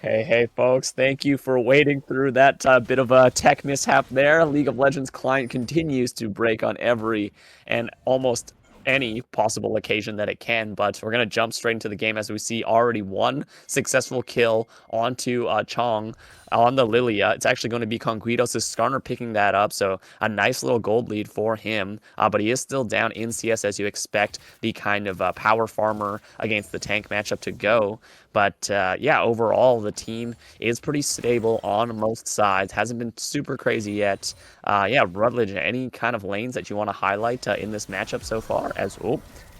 Hey, folks. Thank you for waiting through that bit of a tech mishap there. League of Legends client continues to break on every and almost any possible occasion that it can, but we're going to jump straight into the game as we see already one successful kill onto Chong on the Lilia. It's actually going to be Conquitos' Skarner picking that up, so a nice little gold lead for him, but he is still down in CS as you expect the kind of power farmer against the tank matchup to go. But yeah, overall, the team is pretty stable on most sides. Hasn't been super crazy yet. Yeah, Rutledge, any kind of lanes that you want to highlight in this matchup so far?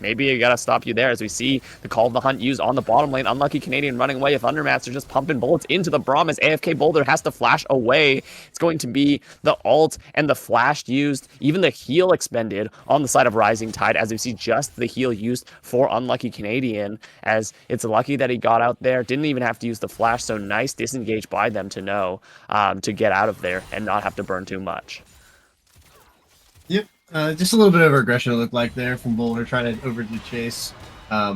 Maybe I gotta stop you there as we see the Call of the Hunt used on the bottom lane. Unlucky Canadian running away. If Undermaster just pumping bullets into the Braum as AFK Boulder has to flash away. It's going to be the ult and the flash used, even the heal expended on the side of Rising Tide as we see just the heal used for Unlucky Canadian, as it's lucky that he got out there. Didn't even have to use the flash, so nice disengage by them to know to get out of there and not have to burn too much. Yep. Just a little bit of aggression it looked like there from Boulder trying to over the chase. As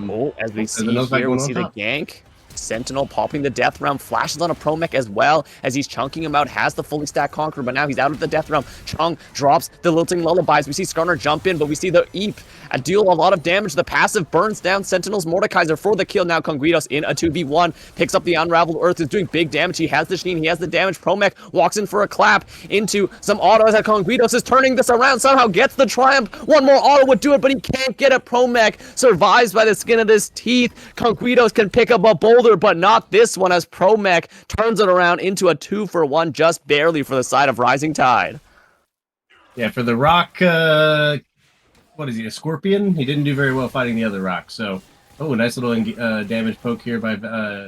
we see There's here, we see the top. gank. Sentinel popping the death realm, flashes on a pro mech as well as he's chunking him out, has the fully stacked Conqueror, but now he's out of the death realm. Chong drops the lilting lullabies. We see Skarner jump in, but we see the Eep deal a lot of damage. The passive burns down Sentinel's Mordekaiser for the kill. Now Conguitos in a 2v1, picks up the Unraveled Earth, is doing big damage. He has the Sheen, he has the damage. Pro mech walks in for a clap into some autos as Conguitos is turning this around, somehow gets the triumph. One more auto would do it, but he can't get it. Pro mech survives by the skin of his teeth. Conguitos can pick up a boulder, but not this one as Pro mech turns it around into a 2-for-1 just barely for the side of Rising Tide. Yeah, for the Rock, what is he, a Scorpion? He didn't do very well fighting the other Rock, so... Oh, nice little damage poke here by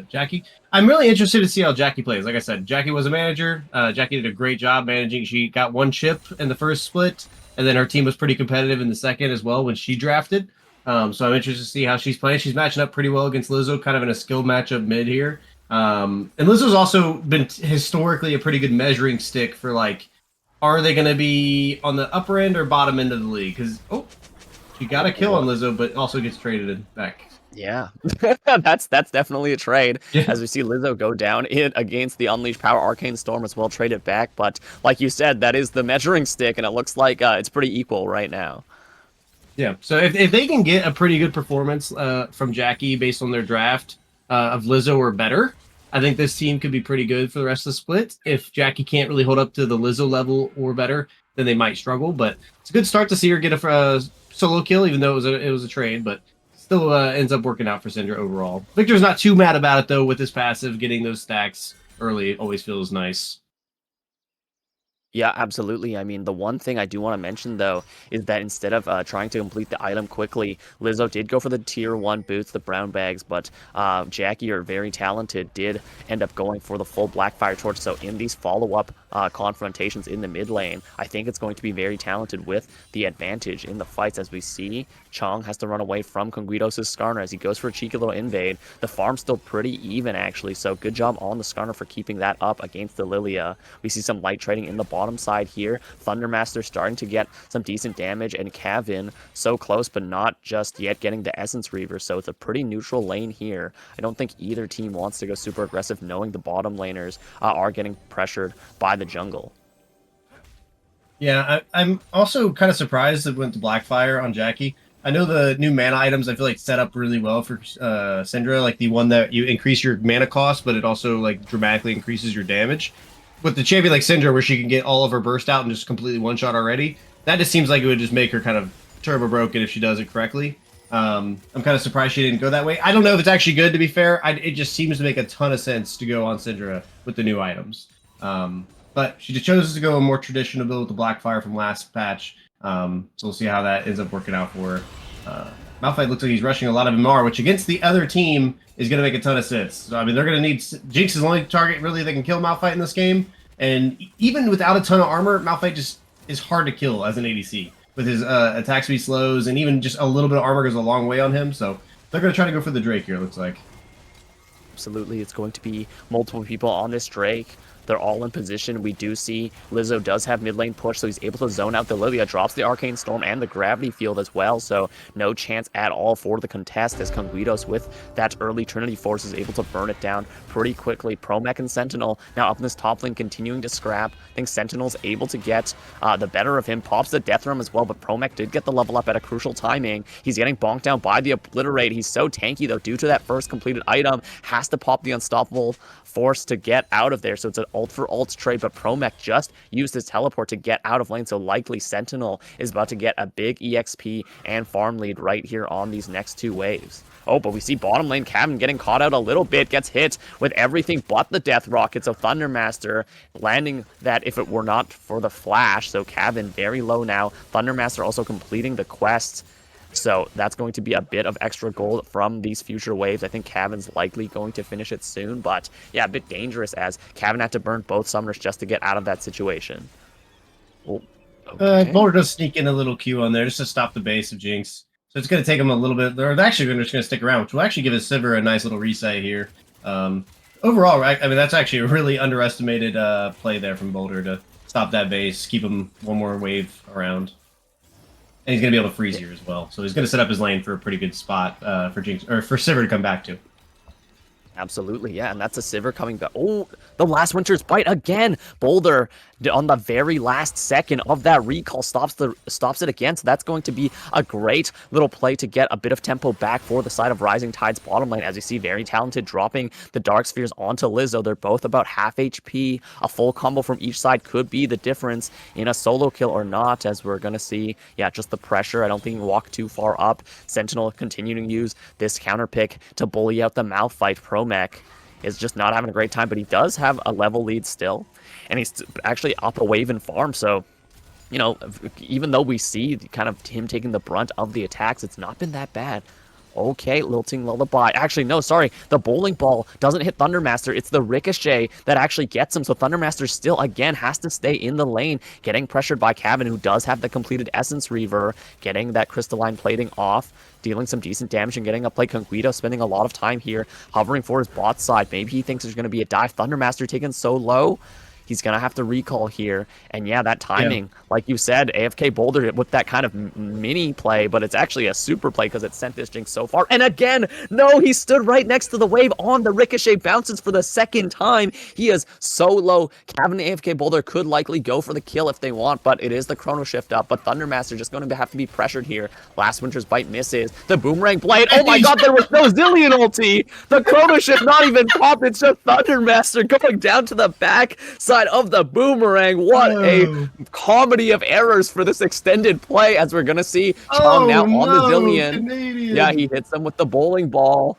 Jackie. I'm really interested to see how Jackie plays. Like I said, Jackie was a manager. Jackie did a great job managing. She got one chip in the first split, and then her team was pretty competitive in the second as well when she drafted. So I'm interested to see how she's playing. She's matching up pretty well against Lizzo, kind of in a skill matchup mid here. And Lizzo's also been historically a pretty good measuring stick for, like, are they going to be on the upper end or bottom end of the league? Because, she got a kill on Lizzo, but also gets traded back. Yeah, that's definitely a trade. Yeah. As we see Lizzo go down it against the Unleashed Power Arcane Storm as well, trade it back. But like you said, that is the measuring stick, and it looks like it's pretty equal right now. Yeah, so if they can get a pretty good performance from Jackie based on their draft of Lizzo or better, I think this team could be pretty good for the rest of the split. If Jackie can't really hold up to the Lizzo level or better, then they might struggle. But it's a good start to see her get a solo kill, even though it was a trade, but still ends up working out for Syndra overall. Victor's not too mad about it, though, with his passive. Getting those stacks early always feels nice. Yeah, absolutely. I mean, the one thing I do want to mention, though, is that instead of trying to complete the item quickly, Lizzo did go for the tier 1 boots, the brown bags, but Jackie, are very talented, did end up going for the full Blackfire Torch. So in these follow-up confrontations in the mid lane, I think it's going to be very talented with the advantage in the fights. As we see, Chong has to run away from Conguitos' Skarner as he goes for a cheeky little invade. The farm's still pretty even, actually, so good job on the Skarner for keeping that up against the Lilia. We see some light trading in the bottom side here. Thundermaster starting to get some decent damage, and Kevin so close, but not just yet getting the Essence Reaver, so it's a pretty neutral lane here. I don't think either team wants to go super aggressive, knowing the bottom laners are getting pressured by the jungle. Yeah, I'm also kind of surprised that went to Blackfire on Jackie. I know the new mana items, I feel like, set up really well for Syndra, like the one that you increase your mana cost, but it also like dramatically increases your damage. With the champion like Syndra, where she can get all of her burst out and just completely one-shot already, that just seems like it would just make her kind of turbo broken if she does it correctly. I'm kind of surprised she didn't go that way. I don't know if it's actually good, to be fair. It just seems to make a ton of sense to go on Syndra with the new items. But she just chose to go a more traditional build with the Blackfire from last patch. So we'll see how that ends up working out for her. Malphite looks like he's rushing a lot of MR, which against the other team is going to make a ton of sense. So, I mean, they're going to need... Jinx is the only target, really, that can kill Malphite in this game. And even without a ton of armor, Malphite just is hard to kill as an ADC. With his attack speed slows, and even just a little bit of armor goes a long way on him. So they're going to try to go for the Drake here, it looks like. Absolutely, it's going to be multiple people on this Drake. They're all in position. We do see Lizzo does have mid lane push, so he's able to zone out the Lilia, drops the Arcane Storm and the Gravity Field as well, so no chance at all for the contest as Conguidos with that early Trinity Force is able to burn it down pretty quickly. Promech and Sentinel now up in this top lane continuing to scrap. I think Sentinel's able to get the better of him, pops the Death Rum as well, but Promech did get the level up at a crucial timing. He's getting bonked down by the Obliterate. He's so tanky though due to that first completed item, has to pop the Unstoppable Force to get out of there, so it's an ult for ult trade, but Promech just used his teleport to get out of lane, so likely Sentinel is about to get a big EXP and farm lead right here on these next two waves. Oh, but we see bottom lane Kebin getting caught out a little bit, gets hit with everything but the Death Rockets of Thundermaster, landing that if it were not for the flash, so Kebin very low now. Thundermaster also completing the quest, so that's going to be a bit of extra gold from these future waves. I think Kebin's likely going to finish it soon, but yeah, a bit dangerous as Kebin had to burn both summoners just to get out of that situation. Oh, okay. Boulder does sneak in a little Q on there just to stop the base of Jinx. So it's going to take him a little bit. They're actually just going to stick around, which will actually give his Sivir a nice little reset here. Overall, right? I mean, that's actually a really underestimated play there from Boulder to stop that base, keep him one more wave around. And he's going to be able to freeze here as well. So he's going to set up his lane for a pretty good spot for Jinx, or for Sivir to come back to. Absolutely, yeah, and that's a Sivir coming back. Oh, the last Winter's Bite again. Boulder on the very last second of that recall stops it again, so that's going to be a great little play to get a bit of tempo back for the side of Rising Tide's bottom lane. As you see, very talented dropping the Dark Spheres onto Lizzo. They're both about half HP. A full combo from each side could be the difference in a solo kill or not, as we're going to see. Yeah, just the pressure. I don't think he can walk too far up. Sentinel continuing to use this counter pick to bully out the Malphite. Promech is just not having a great time, but he does have a level lead still, and he's actually up a wave in farm, so you know, even though we see kind of him taking the brunt of the attacks, it's not been that bad. Okay, Lilting Lullaby. Actually, no, sorry. The bowling ball doesn't hit Thundermaster. It's the ricochet that actually gets him. So Thundermaster still, again, has to stay in the lane, getting pressured by Kebin, who does have the completed Essence Reaver, getting that crystalline plating off, dealing some decent damage and getting a play. Conguido spending a lot of time here, hovering for his bot side. Maybe he thinks there's going to be a dive. Thundermaster taken so low. He's going to have to recall here. And yeah, that timing, like you said, AFK Boulder with that kind of mini play, but it's actually a super play because it sent this Jinx so far. And again, no, he stood right next to the wave on the ricochet, bounces for the second time. He is so low. Kebin AFK Boulder could likely go for the kill if they want, but it is the Chrono Shift up. But Thundermaster just going to have to be pressured here. Last Winter's Bite misses. The Boomerang Blade. Oh my god, there was no Zillion ulti. The Chrono Shift not even popped. It's just Thundermaster going down to the back side of the Boomerang. What a comedy of errors for this extended play, as we're gonna see Chong now on the Zillion. Canadian. Yeah, he hits them with the bowling ball.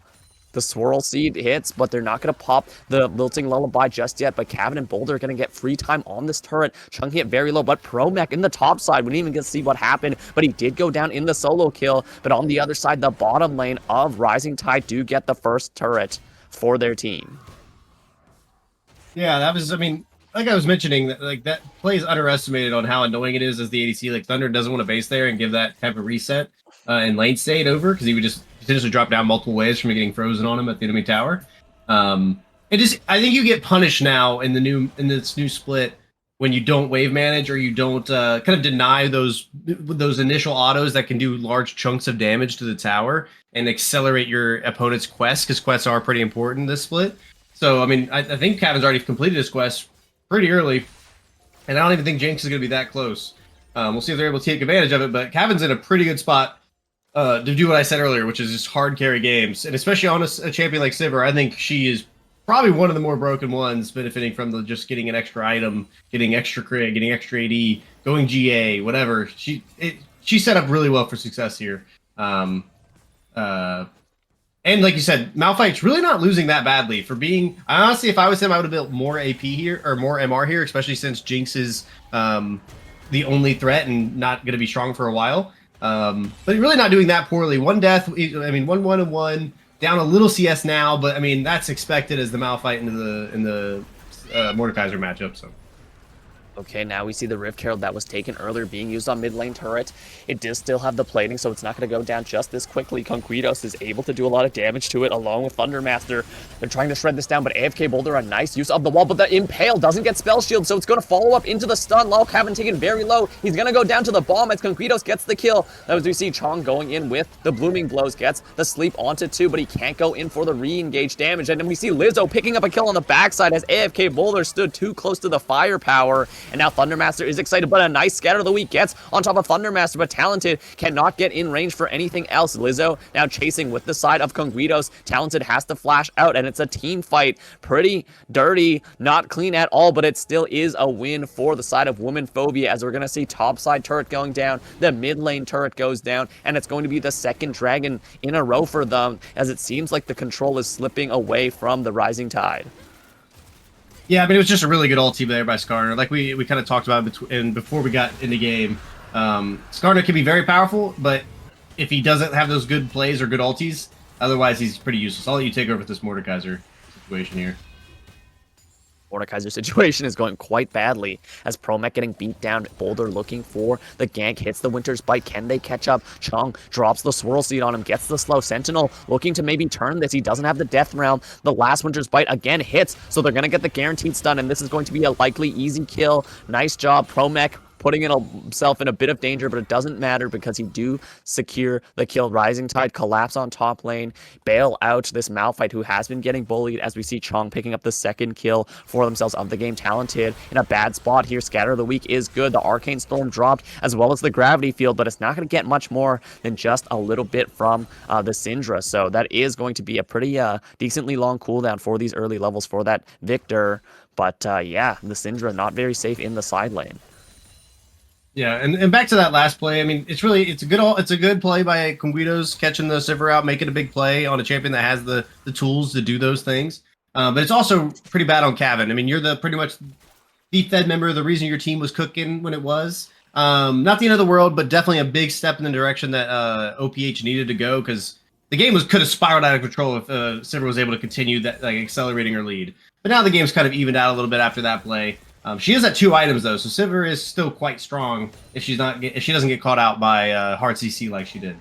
The Swirl Seed hits, but they're not going to pop the Lilting Lullaby just yet. But Kebin and Boulder are going to get free time on this turret, chunking it very low. But Promech in the top side, we didn't even get to see what happened, but he did go down in the solo kill. But on the other side, the bottom lane of Rising Tide do get the first turret for their team. Yeah, that was, I mean, like I was mentioning, like that play is underestimated on how annoying it is as the ADC. Like Thunder doesn't want to base there and give that type of reset and lane state over, because he would just potentially drop down multiple waves from getting frozen on him at the enemy tower. It just, I think you get punished now in this new split when you don't wave manage, or you don't kind of deny those initial autos that can do large chunks of damage to the tower and accelerate your opponent's quests, because quests are pretty important this split. So I mean, I think Kebin's already completed his quest pretty early, and I don't even think Jinx is going to be that close. We'll see if they're able to take advantage of it, but Kebin's in a pretty good spot to do what I said earlier, which is just hard carry games. And especially on a champion like Sivir, I think she is probably one of the more broken ones, benefiting from just getting an extra item, getting extra crit, getting extra AD, going GA, whatever. She set up really well for success here. And like you said, Malphite's really not losing that badly for being. Honestly, if I was him, I would have built more AP here, or more MR here, especially since Jinx is the only threat and not going to be strong for a while. But really not doing that poorly. One death, I mean, 1-1-1, down a little CS now, but I mean, that's expected as the Malphite in the Mordekaiser matchup. So Okay, now we see the Rift Herald that was taken earlier being used on mid lane turret. It does still have the plating, so it's not going to go down just this quickly. Conquitos is able to do a lot of damage to it along with Thundermaster. They're trying to shred this down, but AFK Boulder, a nice use of the wall, but the Impale doesn't get Spell Shield, so it's going to follow up into the stun. Lol Kevin taken very low. He's going to go down to the bomb as Conquitos gets the kill. As we see Chong going in with the Blooming Blows, gets the sleep onto 2, but he can't go in for the re-engage damage. And then we see Lizzo picking up a kill on the backside as AFK Boulder stood too close to the firepower. And now Thundermaster is excited, but a nice scatter of the week gets on top of Thundermaster, but Talented cannot get in range for anything else. Lizzo now chasing with the side of Conguitos. Talented has to flash out, and it's a team fight. Pretty dirty, not clean at all, but it still is a win for the side of Woman Phobia, as we're going to see top side turret going down, the mid lane turret goes down, and it's going to be the second dragon in a row for them, as it seems like the control is slipping away from the Rising Tide. Yeah, I mean, it was just a really good ulti there by Skarner. Like we kind of talked about before we got in the game. Skarner can be very powerful, but if he doesn't have those good plays or good ultis, otherwise he's pretty useless. I'll let you take over with this Mordekaiser situation here. Mordekaiser's situation is going quite badly as Promech getting beat down. Boulder looking for the gank, hits the Winter's Bite. Can they catch up? Chong drops the Swirl Seed on him, gets the slow. Sentinel looking to maybe turn this. He doesn't have the Death Realm. The last Winter's Bite again hits, so they're going to get the guaranteed stun, and this is going to be a likely easy kill. Nice job, Promech, putting himself in a bit of danger, but it doesn't matter because he do secure the kill. Rising Tide collapse on top lane, bail out this Malphite who has been getting bullied, as we see Chong picking up the second kill for themselves of the game. Talented in a bad spot here. Scatter of the Week is good. The Arcane Storm dropped, as well as the Gravity Field, but it's not going to get much more than just a little bit from the Syndra, so that is going to be a pretty decently long cooldown for these early levels for that Victor. But yeah, the Syndra not very safe in the side lane. Yeah, and back to that last play. I mean, it's a good play by Conguitos, catching the Sivir out, making a big play on a champion that has the tools to do those things. But it's also pretty bad on Kevin. I mean, you're the pretty much the Fed member, the reason your team was cooking when it was. Not the end of the world, but definitely a big step in the direction that OPH needed to go, because the game could have spiraled out of control if Sivir was able to continue that, like, accelerating her lead. But now the game's kind of evened out a little bit after that play. She is at 2 items though, so Sivir is still quite strong if she doesn't get caught out by hard CC like she did.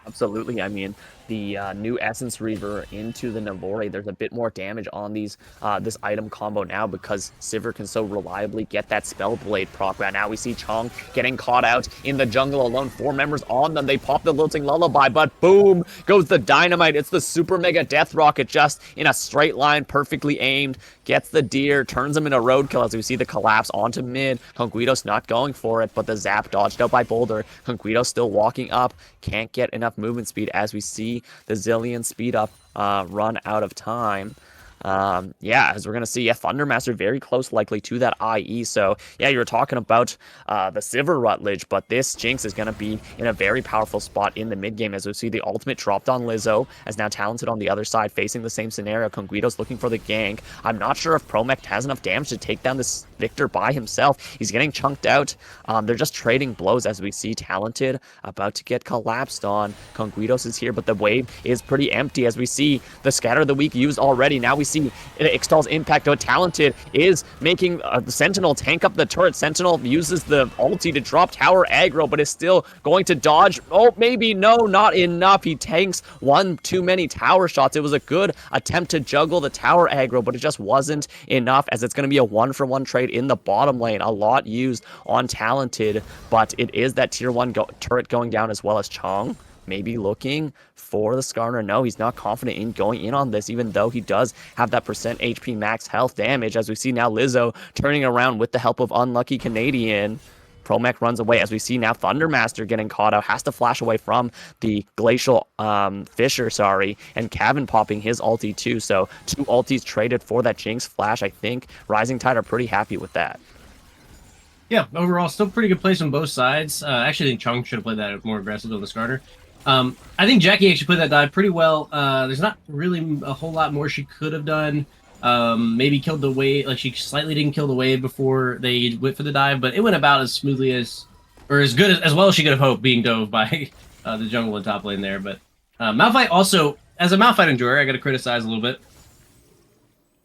Absolutely. I mean, the new Essence Reaver into the Navori, there's a bit more damage on these this item combo now because Sivir can so reliably get that Spell Blade proc. Right now we see Chong getting caught out in the jungle alone. 4 members on them. They pop the Lilting Lullaby, but boom goes the Dynamite. It's the Super Mega Death Rocket just in a straight line, perfectly aimed. Gets the deer, turns him into roadkill as we see the collapse onto mid. Conguitos not going for it, but the zap dodged out by Boulder. Conguitos still walking up. Can't get enough movement speed as we see the Zillion speed up run out of time. Yeah, as we're going to see, Thundermaster very close likely to that IE. So, yeah, you were talking about the Sivir Rutledge, but this Jinx is going to be in a very powerful spot in the mid game, as we see the ultimate dropped on Lizzo, as now Talented on the other side facing the same scenario. Conguitos looking for the gank. I'm not sure if Promech has enough damage to take down this Victor by himself. He's getting chunked out. They're just trading blows as we see Talented about to get collapsed on. Conguitos is here, but the wave is pretty empty as we see the Scatter of the Week used already. Now we see Ixtal's impact. Talented is making the Sentinel tank up the turret. Sentinel uses the ulti to drop tower aggro, but is still going to dodge. Oh, maybe no, not enough. He tanks one too many tower shots. It was a good attempt to juggle the tower aggro, but it just wasn't enough, as it's going to be a 1-for-1 trade in the bottom lane. A lot used on Talented, but it is that tier 1 turret going down, as well as Chong maybe looking for the Skarner. No, he's not confident in going in on this, even though he does have that percent HP max health damage, as we see now Lizzo turning around with the help of Unlucky Canadian. Promech runs away, as we see now Thundermaster getting caught out, has to flash away from the Glacial Fisher, and Kevin popping his ulti too. So 2 ultis traded for that Jinx flash. I think Rising Tide are pretty happy with that. Yeah, overall, still pretty good plays on both sides. I actually think Chung should have played that more aggressive on the Skarner. I think Jackie actually played that dive pretty well. There's not really a whole lot more she could have done. Maybe killed the wave, like she slightly didn't kill the wave before they went for the dive, but it went about as smoothly as well as she could have hoped, being dove by the jungle and top lane there. But Malphite also, as a Malphite enjoyer, I got to criticize a little bit.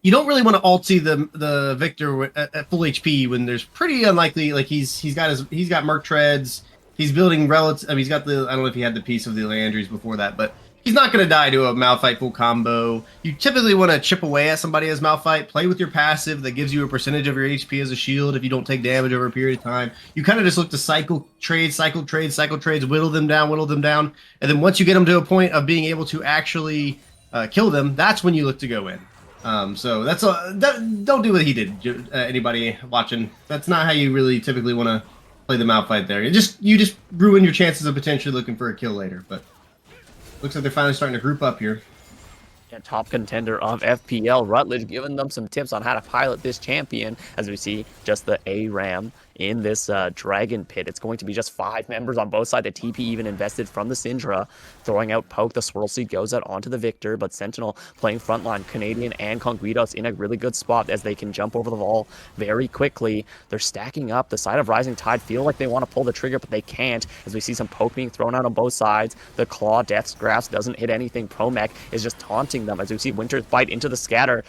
you don't really want to ulti the Victor at full HP when there's pretty unlikely, like he's got Merc Treads, he's building relative. I mean, he's got the, I don't know if he had the piece of the Landry's before that, but he's not going to die to a Malphite full combo. You typically want to chip away at somebody as Malphite, play with your passive that gives you a percentage of your HP as a shield if you don't take damage over a period of time. You kind of just look to cycle trades, whittle them down, and then once you get them to a point of being able to actually kill them, that's when you look to go in. So don't do what he did. Anybody watching, that's not how you really typically want to play the Malphite there. You just ruin your chances of potentially looking for a kill later. But looks like they're finally starting to group up here. Yeah, top contender of FPL, Rutledge, giving them some tips on how to pilot this champion. As we see, just the ARAM in this Dragon Pit. It's going to be just 5 members on both sides. The TP even invested from the Syndra, throwing out Poke. The Swirl Seed goes out onto the Victor, but Sentinel playing frontline. Canadian and Conguitos in a really good spot as they can jump over the wall very quickly. They're stacking up. The side of Rising Tide feel like they want to pull the trigger, but they can't, as we see some Poke being thrown out on both sides. The Claw, Death's Grasp doesn't hit anything. Promech is just taunting them, as we see Winter's Bite into the scatter.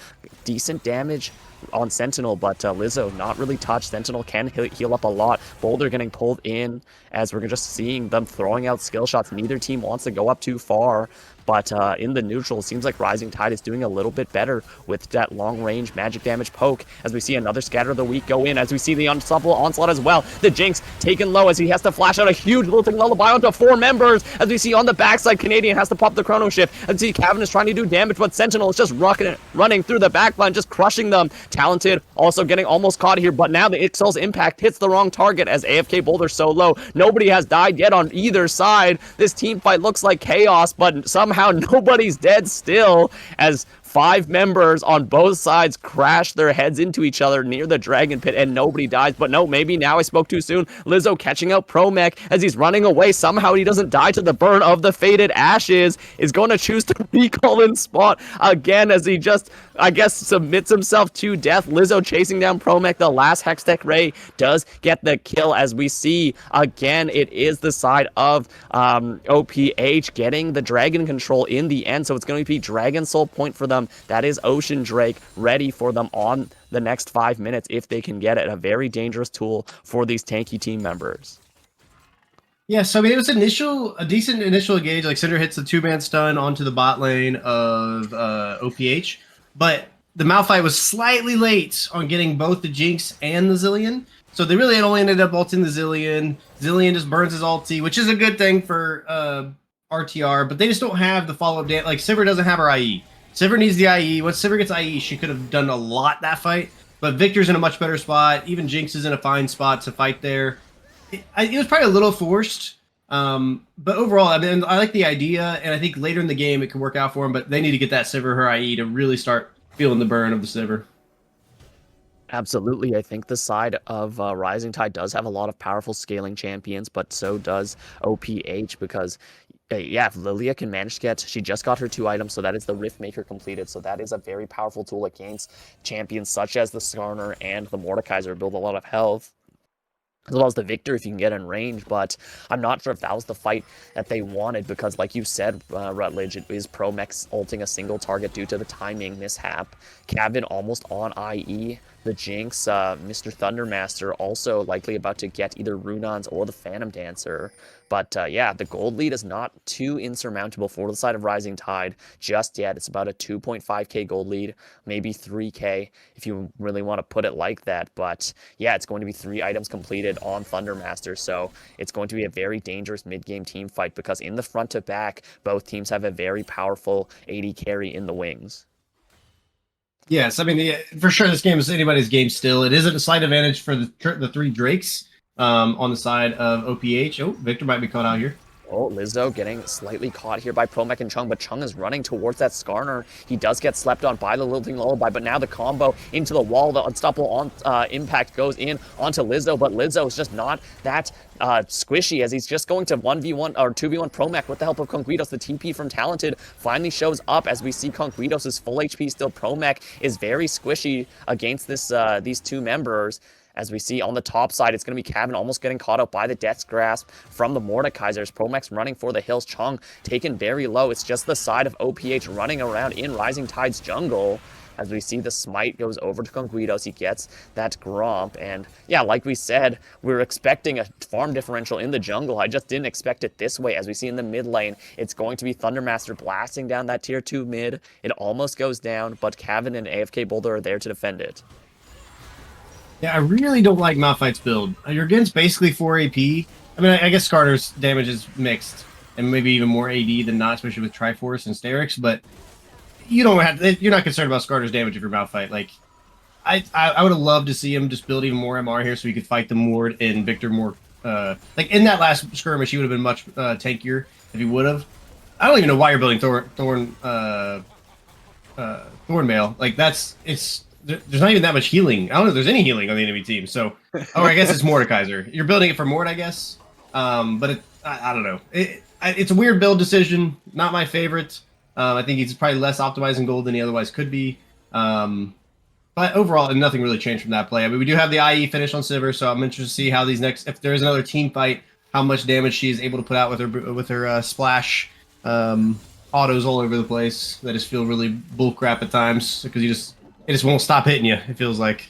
Decent damage on Sentinel, but Lizzo not really touched. Sentinel can heal up a lot. Boulder getting pulled in, as we're just seeing them throwing out skill shots. Neither team wants to go up too far, but in the neutral, it seems like Rising Tide is doing a little bit better with that long-range magic damage Poke, as we see another Scatter of the Week go in, as we see the Unstoppable Onslaught as well. The Jinx taken low as he has to flash out a huge Lilting Lullaby onto 4 members, as we see on the backside, Canadian has to pop the Chrono Shift, as we see Kevin is trying to do damage, but Sentinel is just running through the backline, just crushing them. Talented also getting almost caught here, but now the Ixal's impact hits the wrong target, as AFK Boulder so low. Nobody has died yet on either side. This team fight looks like chaos, but somehow nobody's dead still, as 5 members on both sides crash their heads into each other near the Dragon Pit, and nobody dies. But no, maybe now I spoke too soon. Lizzo catching out Promech as he's running away. Somehow he doesn't die to the burn of the Faded Ashes. Is going to choose to recall in spot again, as he just, I guess, submits himself to death. Lizzo chasing down Promech. The last Hextech Ray does get the kill, as we see again it is the side of OPH getting the dragon control in the end. So it's going to be Dragon Soul point for them. That is Ocean Drake ready for them on the next 5 minutes if they can get it. A very dangerous tool for these tanky team members. Yeah, so I mean, it was a decent initial engage. Like Cinder hits the 2-man stun onto the bot lane of OPH, but the Malphite was slightly late on getting both the Jinx and the Zillion. So they really had only ended up ulting the Zillion. Zillion just burns his ulti, which is a good thing for RTR, but they just don't have the follow-up damage. Like, Sivir doesn't have her IE. Sivir needs the IE. Once Sivir gets IE, she could have done a lot that fight, but Victor's in a much better spot. Even Jinx is in a fine spot to fight there. It was probably a little forced, but overall, I mean, I like the idea, and I think later in the game it can work out for them, but they need to get that Sivir her IE to really start feeling the burn of the Sivir. Absolutely. I think the side of Rising Tide does have a lot of powerful scaling champions, but so does OPH, because yeah, if Lilia can manage to get, she just got her 2 items, so that is the Rift Maker completed, so that is a very powerful tool against champions such as the Skarner and the Mordekaiser, build a lot of health, as well as the Victor if you can get in range. But I'm not sure if that was the fight that they wanted, because like you said, Rutledge, it is Promech ulting a single target due to the timing mishap. Kebin almost on IE. The Jinx, Mr. Thundermaster also likely about to get either Runons or the Phantom Dancer. But yeah, the gold lead is not too insurmountable for the side of Rising Tide just yet. It's about a 2.5k gold lead, maybe 3k if you really want to put it like that. But yeah, it's going to be 3 items completed on Thundermaster, so it's going to be a very dangerous mid-game team fight, because in the front to back, both teams have a very powerful AD carry in the wings. Yes, I mean, for sure this game is anybody's game still. It isn't a slight advantage for the 3 Drakes on the side of OPH. Oh, Victor might be caught out here. Oh, Lizzo getting slightly caught here by Promech and Chung, but Chung is running towards that Skarner. He does get slept on by the Lilting Lullaby, but now the combo into the wall, the Unstoppable impact goes in onto Lizzo, but Lizzo is just not that squishy, as he's just going to 1v1 or 2v1 Promech with the help of Conguitos. The TP from Talented finally shows up, as we see Conguitos is full HP still. Promech is very squishy against this these 2 members. As we see on the top side, it's going to be Kebin almost getting caught up by the Death's Grasp from the Mordekaisers. Promech's running for the hills. Chung taken very low. It's just the side of OPH running around in Rising Tide's jungle. as we see the smite goes over to Conguidos. He gets that Gromp, and yeah, like we said, we're expecting a farm differential in the jungle. I just didn't expect it this way. As we see in the mid lane, it's going to be Thundermaster blasting down that tier 2 mid. It almost goes down, but Kevin and AFK Boulder are there to defend it. Yeah, I really don't like Malphite's build. You're against basically 4 AP. I mean, I guess Skarner's damage is mixed, and maybe even more AD than not, especially with Triforce and Sterix, but you don't have you're not concerned about Skarner's damage if you're Malphite. Like, I would have loved to see him just build even more MR here so he could fight the Mord and Victor more. Like, in that last skirmish, he would have been much tankier if he would have. I don't even know why you're building Thornmail. Like, there's not even that much healing. I don't know if there's any healing on the enemy team. So, I guess it's Mordekaiser. You're building it for Mord, I guess. But I don't know. It's a weird build decision. Not my favorite. I think he's probably less optimized in gold than he otherwise could be. But overall, nothing really changed from that play. I mean, we do have the IE finish on Sivir, so I'm interested to see how these if there is another team fight, how much damage she is able to put out with her splash autos all over the place. That just feel really bullcrap at times because it just won't stop hitting you, it feels like.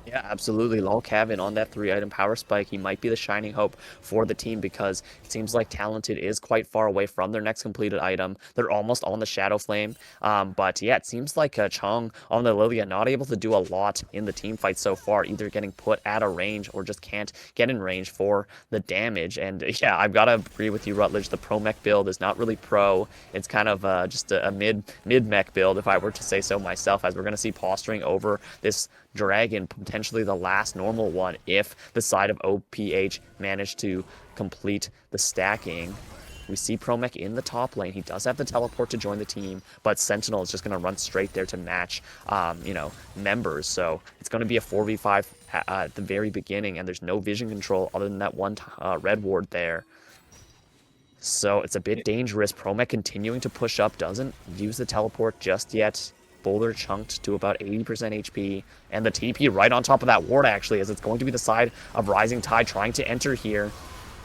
Yeah, absolutely. Lol Kevin on that 3-item power spike. He might be the shining hope for the team because it seems like Talented is quite far away from their next completed item. They're almost on the Shadow Flame. But yeah, it seems like Chong on the Lilia not able to do a lot in the team fight so far, either getting put at a range or just can't get in range for the damage. And yeah, I've got to agree with you, Rutledge. The pro mech build is not really pro. It's kind of just a mid mech build, if I were to say so myself, as we're going to see posturing over this dragon, potentially the last normal one if the side of OPH managed to complete the stacking. We see Promech in the top lane. He does have the teleport to join the team, but Sentinel is just going to run straight there to match, members. So it's going to be a 4v5 at the very beginning, and there's no vision control other than that one red ward there. So it's a bit dangerous. Promech continuing to push up, doesn't use the teleport just yet. Boulder chunked to about 80% HP, and the TP right on top of that ward, actually, as it's going to be the side of Rising Tide trying to enter here.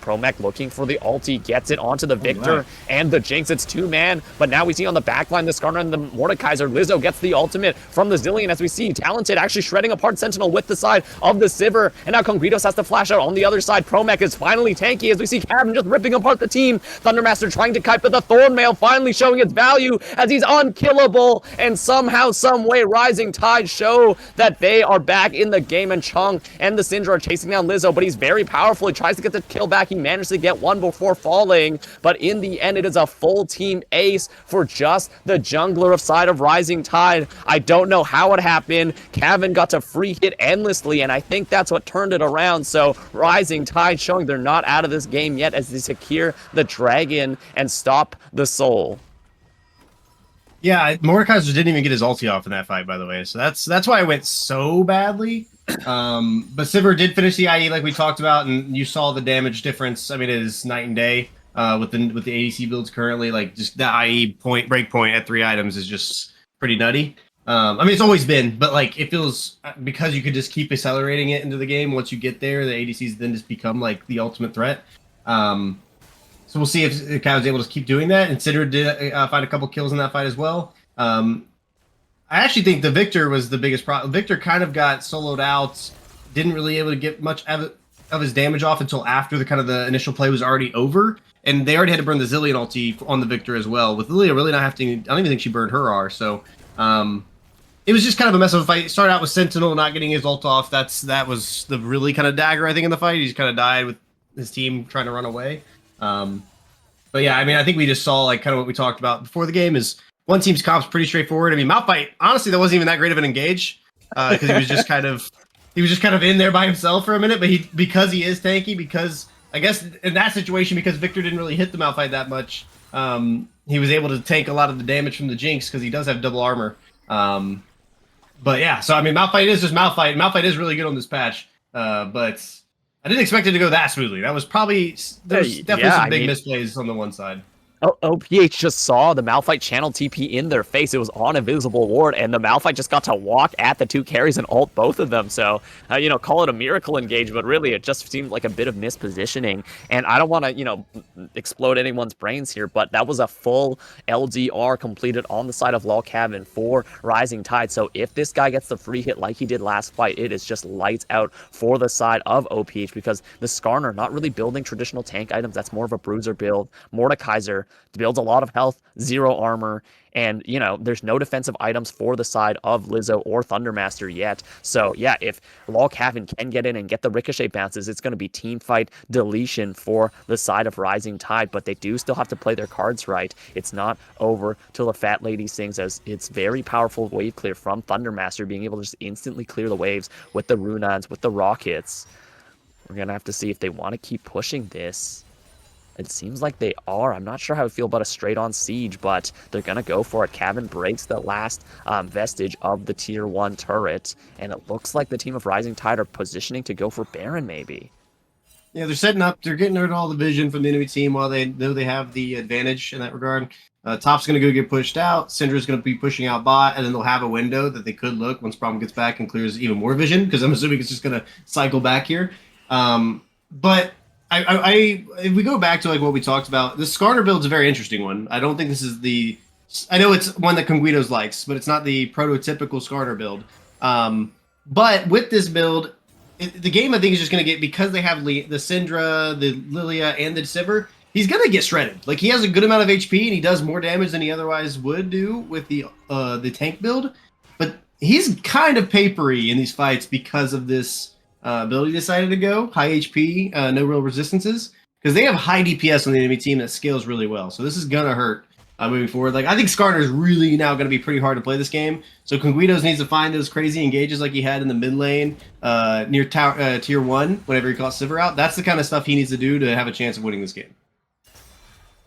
Promech looking for the ulti, gets it onto the Victor and the Jinx. It's 2-man, but now we see on the backline the Skarner and the Mordekaiser. Lizzo gets the ultimate from the Zillion, as we see Talented actually shredding apart Sentinel with the side of the Sivir, and now Conguidos has to flash out on the other side. Promech is finally tanky, as we see Kebin just ripping apart the team. Thundermaster trying to kite, but the Thornmail finally showing its value as he's unkillable, and somehow, some way, Rising Tide show that they are back in the game, and Chung and the Syndra are chasing down Lizzo, but he's very powerful. He tries to get the kill back. He managed to get one before falling, but in the end, it is a full team ace for just the jungler of side of Rising Tide. I don't know how it happened. Kevin got to free hit endlessly, and I think that's what turned it around. So Rising Tide showing they're not out of this game yet as they secure the dragon and stop the soul. Yeah, Mordekaiser didn't even get his ulti off in that fight, by the way. So that's why it went so badly. But Sivir did finish the IE like we talked about, and you saw the damage difference. I mean, it is night and day with the ADC builds currently. Like, just the IE break point at 3 items is just pretty nutty. I mean, it's always been, but like it feels, because you could just keep accelerating it into the game. Once you get there, the ADCs then just become like the ultimate threat. So we'll see if Kai was able to keep doing that. And Sidra did find a couple kills in that fight as well. I actually think the Victor was the biggest problem. Victor kind of got soloed out, didn't really able to get much of his damage off until after the initial play was already over. And they already had to burn the Zillion ulti on the Victor as well. With Lilia really not having to, I don't even think she burned her R. So it was just kind of a mess of a fight. It started out with Sentinel not getting his ult off. That was the really kind of dagger, I think, in the fight. He just kind of died with his team trying to run away. But yeah, I mean, I think we just saw like kind of what we talked about before the game is one team's comp's pretty straightforward. I mean, Malphite, honestly, that wasn't even that great of an engage because he was just kind of in there by himself for a minute. But because he is tanky, because I guess in that situation, because Victor didn't really hit the Malphite that much, he was able to tank a lot of the damage from the Jinx because he does have double armor. But yeah, so I mean, Malphite is just Malphite. Malphite is really good on this patch, but I didn't expect it to go that smoothly. That was probably, there's definitely some big misplays on the one side. OPH just saw the Malphite channel TP in their face. It was on a visible ward, and the Malphite just got to walk at the two carries and ult both of them. So, call it a miracle engage, but really it just seemed like a bit of mispositioning. And I don't want to, explode anyone's brains here, but that was a full LDR completed on the side of Kebin for Rising Tide. So if this guy gets the free hit like he did last fight, it is just lights out for the side of OPH, because the Skarner not really building traditional tank items. That's more of a bruiser build. Mordekaiser builds a lot of health, 0 armor, and, there's no defensive items for the side of Lizzo or Thundermaster yet. So, yeah, if Kebin can get in and get the ricochet bounces, it's going to be team fight deletion for the side of Rising Tide, but they do still have to play their cards right. It's not over till the Fat Lady sings, as it's very powerful wave clear from Thundermaster, being able to just instantly clear the waves with the Runans, with the rockets. We're going to have to see if they want to keep pushing this. It seems like they are. I'm not sure how I feel about a straight-on siege, but they're going to go for it. Kebin breaks the last vestige of the Tier 1 turret, and it looks like the team of Rising Tide are positioning to go for Baron, maybe. Yeah, they're setting up. They're getting rid of all the vision from the enemy team while they know they have the advantage in that regard. Top's going to go get pushed out. Syndra's going to be pushing out bot, and then they'll have a window that they could look once Problem gets back and clears even more vision, because I'm assuming it's just going to cycle back here. But if we go back to like what we talked about, the Skarner build's a very interesting one. I don't think this is the... I know it's one that Conguitos likes, but it's not the prototypical Skarner build. But with this build, the game I think is just going to get, because they have the Syndra, the Lilia, and the Sivir, he's going to get shredded. Like, he has a good amount of HP, and he does more damage than he otherwise would do with the tank build. But he's kind of papery in these fights because of this... ability decided to go high HP, no real resistances, because they have high DPS on the enemy team that scales really well. So this is gonna hurt moving forward. Like, I think Skarner is really now gonna be pretty hard to play this game. So Conguitos needs to find those crazy engages like he had in the mid lane near tier 1 whenever he caught Sivir out. That's the kind of stuff he needs to do to have a chance of winning this game.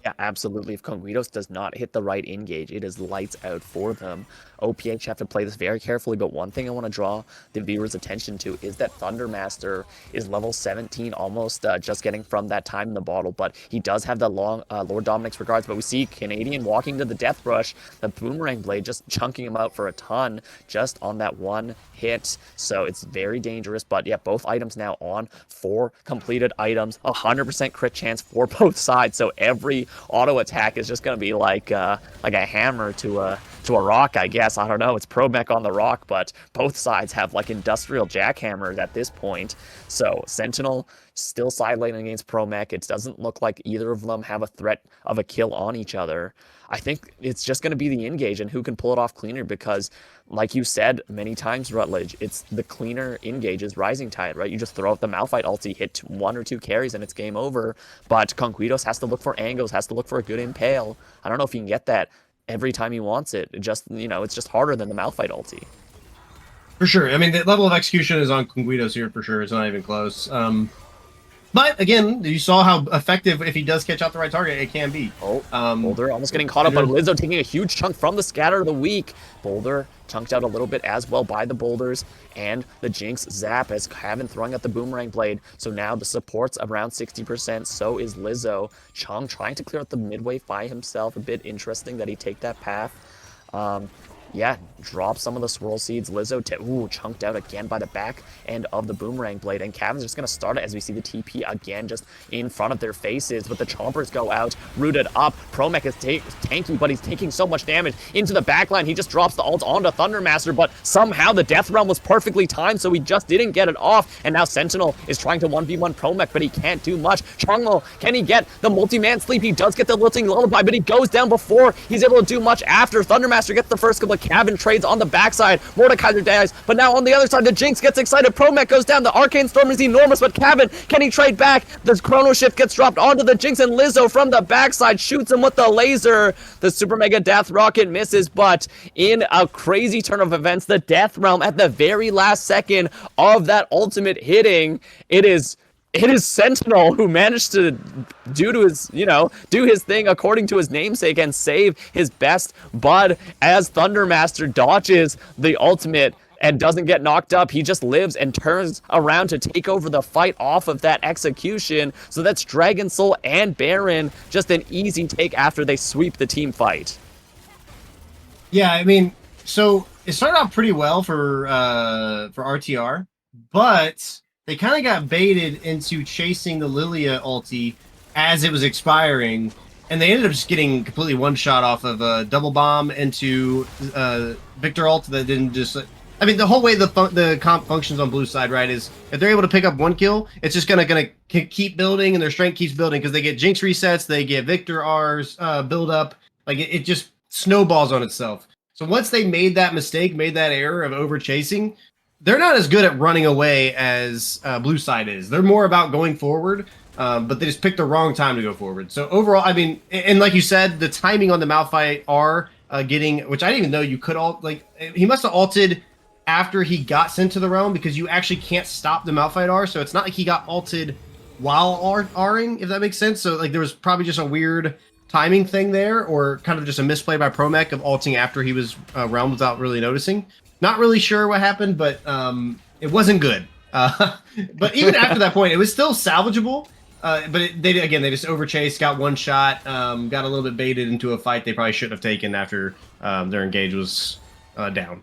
Yeah, absolutely. If Conguitos does not hit the right engage, it is lights out for them. OPH have to play this very carefully, but one thing I want to draw the viewers' attention to is that Thundermaster is level 17, almost just getting from that time in the bottle, but he does have the long Lord Dominic's regards. But we see Canadian walking to the Death Rush, the Boomerang Blade just chunking him out for a ton just on that one hit. So it's very dangerous. But yeah, both items now on 4 completed items, 100% crit chance for both sides. So every auto attack is just going to be like a hammer to a rock, I guess. I don't know. It's pro mech on the rock, but both sides have like industrial jackhammers at this point. So Sentinel still side laning against pro mech. It doesn't look like either of them have a threat of a kill on each other. I think it's just going to be the engage and who can pull it off cleaner, because like you said many times, Rutledge, it's the cleaner engages Rising Tide, right? You just throw out the Malphite ulti, hit 1 or 2 carries, and it's game over. But Conguitos has to look for angles, has to look for a good impale. I don't know if he can get that every time he wants it. It's just harder than the Malphite ulti. For sure. I mean, the level of execution is on Conguitos here for sure. It's not even close. But again, you saw how effective, if he does catch out the right target, it can be. Boulder almost getting caught up, but Lizzo taking a huge chunk from the scatter of the week. Boulder chunked out a little bit as well by the boulders, and the Jinx zap as Kebin throwing out the Boomerang Blade. So now the support's around 60%, so is Lizzo. Chung trying to clear out the midway by himself. A bit interesting that he take that path. Yeah, drop some of the swirl seeds. Lizzo chunked out again by the back end of the Boomerang Blade, and Kebin's just going to start it as we see the TP again just in front of their faces, but the Chompers go out, rooted up. Promech is tanky, but he's taking so much damage into the backline. He just drops the ult onto Thundermaster, but somehow the Death Realm was perfectly timed, so he just didn't get it off, and now Sentinel is trying to 1v1 Promech, but he can't do much. Chungmo, can he get the multi-man sleep? He does get the lilting lullaby, but he goes down before he's able to do much after. Thundermaster gets the first couple of Kebin trades on the backside. Mordekaiser dies, but now on the other side, the Jinx gets excited. Promech goes down. The Arcane Storm is enormous, but Kebin, can he trade back? The Chrono Shift gets dropped onto the Jinx, and Lizzo from the backside shoots him with the laser. The Super Mega Death Rocket misses, but in a crazy turn of events, the Death Realm at the very last second of that ultimate hitting, it is Sentinel who managed to do his thing according to his namesake and save his best bud as Thundermaster dodges the ultimate and doesn't get knocked up. He just lives and turns around to take over the fight off of that execution. So that's Dragon Soul and Baron, just an easy take after they sweep the team fight. Yeah, I mean, so it started out pretty well for RTR, but they kind of got baited into chasing the Lilia ulti as it was expiring, and they ended up just getting completely one shot off of a double bomb into Victor ult that didn't just. I mean, the whole way the comp functions on blue side, right, is if they're able to pick up one kill, it's just gonna keep building, and their strength keeps building because they get Jinx resets, they get Victor R's build up, like it just snowballs on itself. So once they made that mistake, made that error of over chasing, they're not as good at running away as blue side is. They're more about going forward, but they just picked the wrong time to go forward. So overall, I mean, and like you said, the timing on the Malphite R getting, which I didn't even know you could ult, like he must have ulted after he got sent to the realm because you actually can't stop the Malphite R. So it's not like he got ulted while R'ing, if that makes sense. So like there was probably just a weird timing thing there, or kind of just a misplay by Promech of ulting after he was realmed without really noticing. Not really sure what happened, but it wasn't good. But even after that point, it was still salvageable. But they just overchased, got one shot, got a little bit baited into a fight they probably shouldn't have taken after their engage was down.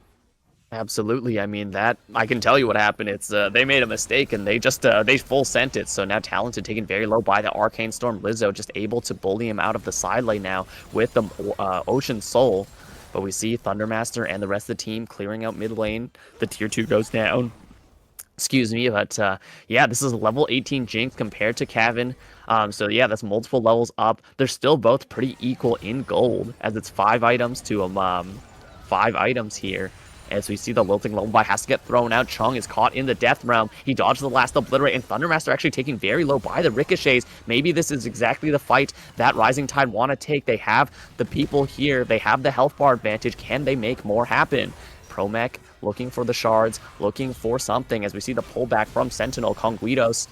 Absolutely. I mean, that I can tell you what happened. It's they made a mistake and they just they full sent it. So now Talented taken very low by the Arcane Storm. Lizzo just able to bully him out of the side lane now with the Ocean Soul. But we see Thundermaster and the rest of the team clearing out mid lane. The tier 2 goes down. Excuse me, but yeah, this is level 18 Jinx compared to Kevin. So yeah, that's multiple levels up. They're still both pretty equal in gold, as it's 5 items to 5 items here. As we see the Lilting Lullaby has to get thrown out. Chung is caught in the Death Realm. He dodges the last Obliterate, and Thundermaster actually taking very low by the ricochets. Maybe this is exactly the fight that Rising Tide want to take. They have the people here. They have the health bar advantage. Can they make more happen? Promech looking for the shards, looking for something as we see the pullback from Sentinel. Conguitos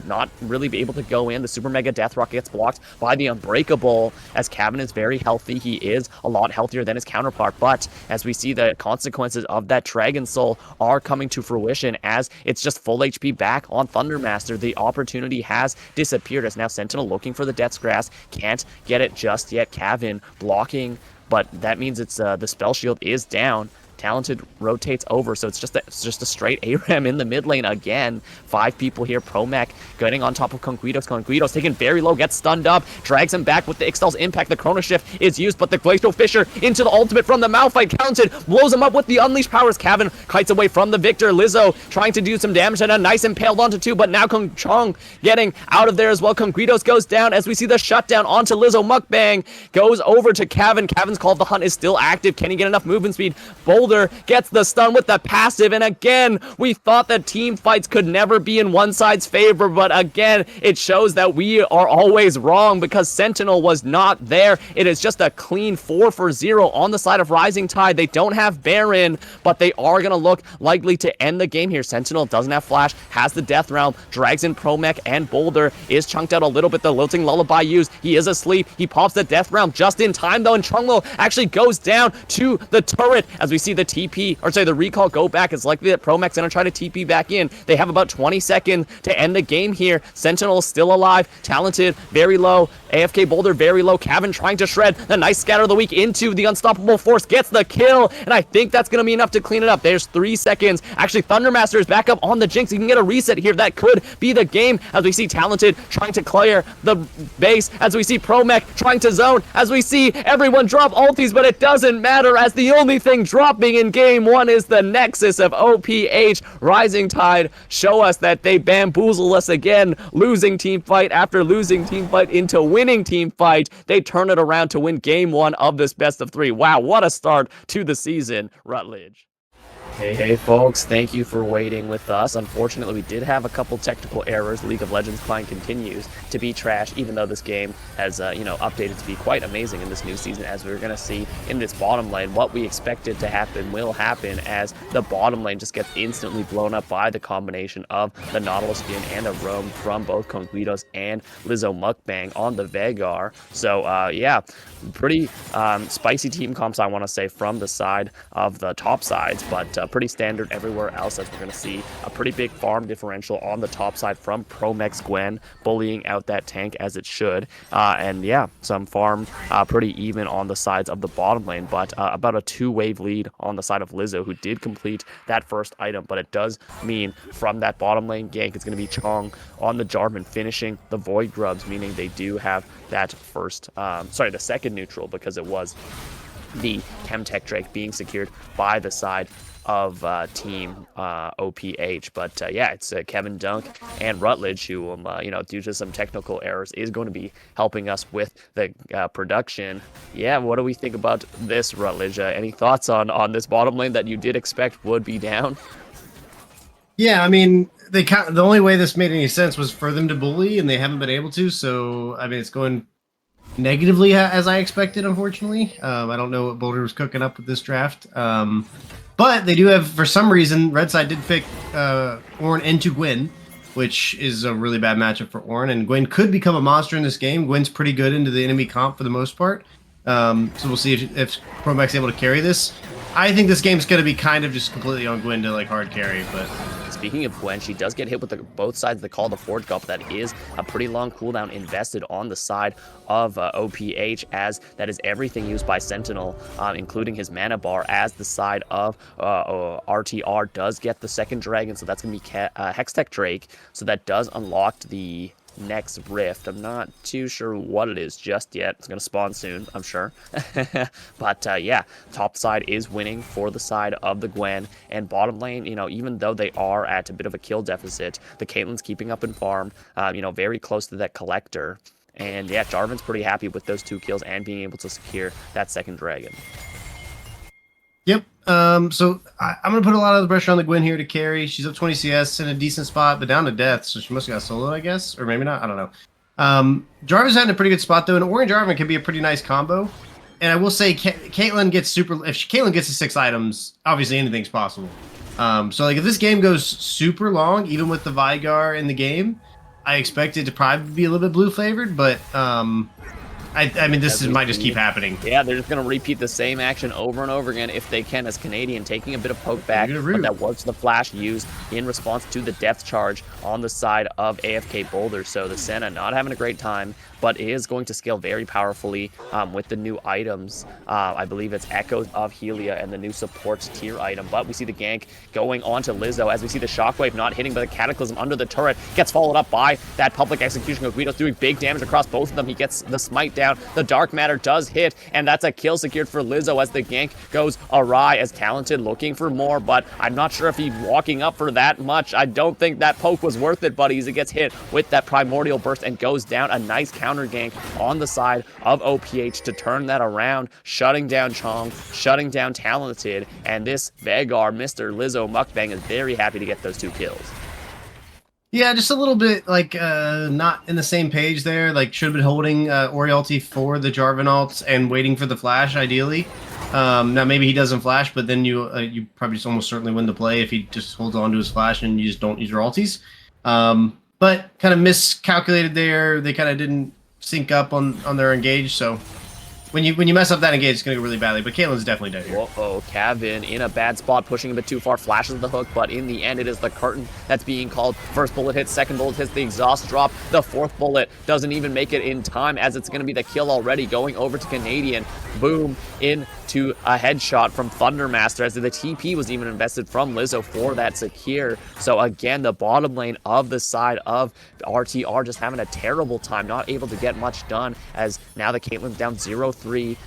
not really be able to go in. The Super Mega Death Rock gets blocked by the Unbreakable as Kevin is very healthy. He is a lot healthier than his counterpart, but as we see the consequences of that Dragon Soul are coming to fruition as it's just full HP back on Thundermaster. The opportunity has disappeared as now Sentinel looking for the Death's Grasp. Can't get it just yet. Kevin blocking, but that means it's the spell shield is down. Talented rotates over, so it's just a straight ARAM in the mid lane again. 5 people here. Promech getting on top of Conguitos. Conguitos taken very low, gets stunned up, drags him back with the Ixtal's impact. The Chrono Shift is used, but the Glacial Fissure into the ultimate from the Malphite counted, blows him up with the Unleashed Powers. Kevin kites away from the Victor. Lizzo trying to do some damage and a nice impaled onto 2, but now Chung getting out of there as well. Conguitos goes down as we see the shutdown onto Lizzo. Mukbang goes over to Kevin. Kevin's Call of the Hunt is still active. Can he get enough movement speed? Boulder gets the stun with the passive, and again, we thought that team fights could never be in one side's favor, but again, it shows that we are always wrong because Sentinel was not there. It is just a clean 4-for-0 on the side of Rising Tide. They don't have Baron, but they are going to look likely to end the game here. Sentinel doesn't have Flash, has the Death Realm, drags in Promech, and Boulder is chunked out a little bit. The Lilting Lullaby used. He is asleep. He pops the Death Realm just in time, though, and Chunglo actually goes down to the turret as we see the the recall go back. It's likely that Promech's gonna try to TP back in. They have about 20 seconds to end the game here. Sentinel is still alive. Talented, very low. AFK Boulder, very low. Kevin trying to shred. The nice scatter of the week into the Unstoppable Force. Gets the kill, and I think that's gonna be enough to clean it up. There's 3 seconds. Actually, Thundermaster is back up on the Jinx. He can get a reset here. That could be the game as we see Talented trying to clear the base. As we see Promech trying to zone. As we see everyone drop ultis, but it doesn't matter as the only thing dropping in game 1 is the Nexus of OPH. Rising Tide show us that they bamboozle us again, losing team fight after losing team fight into winning team fight. They turn it around to win game 1 of this best of 3. Wow, what a start to the season, Rutledge. Hey folks, thank you for waiting with us. Unfortunately, we did have a couple technical errors. League of Legends client continues to be trash, even though this game has, updated to be quite amazing in this new season, as we're going to see in this bottom lane. What we expected to happen will happen as the bottom lane just gets instantly blown up by the combination of the Nautilus skin and the roam from both Conguitos and Lizzo Mukbang on the Veigar. So, yeah, pretty spicy team comps, I want to say, from the side of the top sides, but pretty standard everywhere else, as we're going to see a pretty big farm differential on the top side from Promex Gwen, bullying out that tank as it should. And yeah, some farm pretty even on the sides of the bottom lane, but about a 2-wave lead on the side of Lizzo, who did complete that first item. But it does mean from that bottom lane gank, it's going to be Chong on the Jarvan finishing the Void Grubs, meaning they do have that first, the second neutral, because it was the Chemtech Drake being secured by the side of team OPH. But yeah, it's Kevin Dunk and Rutledge who, due to some technical errors, is going to be helping us with the production. Yeah, what do we think about this, Rutledge? Any thoughts on this bottom lane that you did expect would be down? Yeah, I mean, the only way this made any sense was for them to bully, and they haven't been able to. So, I mean, it's going negatively as I expected, unfortunately. I don't know what Boulder was cooking up with this draft. But they do have, for some reason, Red Side did pick Ornn into Gwen, which is a really bad matchup for Ornn. And Gwen could become a monster in this game. Gwen's pretty good into the enemy comp for the most part. So we'll see if Promex is able to carry this. I think this game's going to be kind of just completely on Gwen to like hard carry, but... Speaking of Gwen, she does get hit with both sides of the Call to Forge Gulp. That is a pretty long cooldown invested on the side of OPH, as that is everything used by Sentinel, including his mana bar, as the side of RTR does get the second dragon. So that's going to be Hextech Drake. So that does unlock the next rift. I'm not too sure what it is just yet. It's going to spawn soon, I'm sure. But yeah, top side is winning for the side of the Gwen, and bottom lane, even though they are at a bit of a kill deficit, the Caitlyn's keeping up in farm, very close to that collector. And yeah, Jarvan's pretty happy with those 2 kills and being able to secure that second dragon. Yep. So I'm going to put a lot of the pressure on the Gwen here to carry. She's up 20 CS in a decent spot, but down to death, so she must have got solo, I guess. Or maybe not. I don't know. Jarvan's in a pretty good spot, though, and Ornn Jarvan can be a pretty nice combo. And I will say, Caitlyn gets if Caitlyn gets to 6 items, obviously anything's possible. So like if this game goes super long, even with the Vigar in the game, I expect it to probably be a little bit blue flavored, but I mean, this might just keep happening. Yeah, they're just going to repeat the same action over and over again if they can, as Canadian taking a bit of poke back, but that was the flash used in response to the depth charge on the side of AFK Boulder. So the Senna not having a great time, but is going to scale very powerfully with the new items. I believe it's Echoes of Helia and the new support tier item. But we see the gank going on to Lizzo, as we see the Shockwave not hitting, but the Cataclysm under the turret gets followed up by that public execution. Guido's doing big damage across both of them. He gets the smite down. The Dark Matter does hit, and that's a kill secured for Lizzo as the gank goes awry, as Talented looking for more, but I'm not sure if he's walking up for that much. I don't think that poke was worth it, buddies. It gets hit with that Primordial Burst and goes down. A nice counter gank on the side of OPH to turn that around, shutting down Chong, shutting down Talented, and this Vegar, Mr. Lizzo Mukbang, is very happy to get those 2 kills. Yeah, just a little bit like not in the same page there. Like should have been holding Ori ulti for the Jarvan ults and waiting for the flash ideally. Now maybe he doesn't flash, but then you probably just almost certainly win the play if he just holds on to his flash and you just don't use your ultis. But kind of miscalculated there. They kind of didn't sync up on their engage, so when you mess up that engage, it's going to go really badly. But Caitlyn's definitely dead here. Whoa, Kevin in a bad spot, pushing a bit too far, flashes the hook, but in the end, it is the curtain that's being called. First bullet hits, second bullet hits, the exhaust drop. The 4th bullet doesn't even make it in time, as it's going to be the kill already, going over to Canadian. Boom, into a headshot from Thundermaster, as the TP was even invested from Lizzo for that secure. So again, the bottom lane of the side of RTR just having a terrible time, not able to get much done, as now the Caitlyn's down 0-3.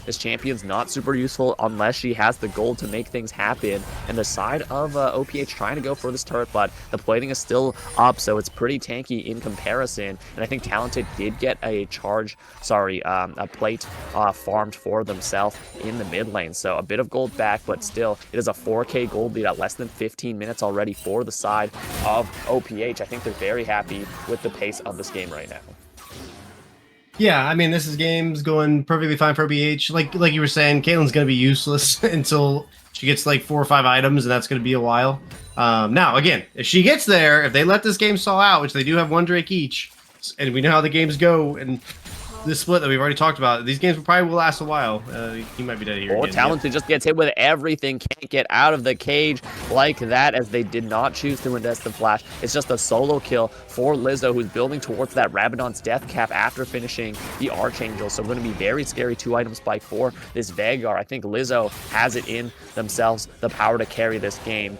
This champion's not super useful unless she has the gold to make things happen. And the side of OPH trying to go for this turret, but the plating is still up, so it's pretty tanky in comparison. And I think Talented did get a plate farmed for themselves in the mid lane. So a bit of gold back, but still, it is a 4K gold lead at less than 15 minutes already for the side of OPH. I think they're very happy with the pace of this game right now. Yeah, I mean, this game's going perfectly fine for OPH. Like you were saying, Caitlyn's going to be useless until she gets like 4 or 5 items, and that's going to be a while. Now, again, if she gets there, if they let this game stall out, which they do have 1 Drake each, and we know how the games go, and this split that we've already talked about. These games probably will last a while. He might be dead here. Oh, Talented just gets hit with everything. Can't get out of the cage like that, as they did not choose to invest the flash. It's just a solo kill for Lizzo, who's building towards that Rabadon's death cap after finishing the Archangel. So going to be very scary 2-item spike for this Veigar. I think Lizzo has it in themselves, the power to carry this game,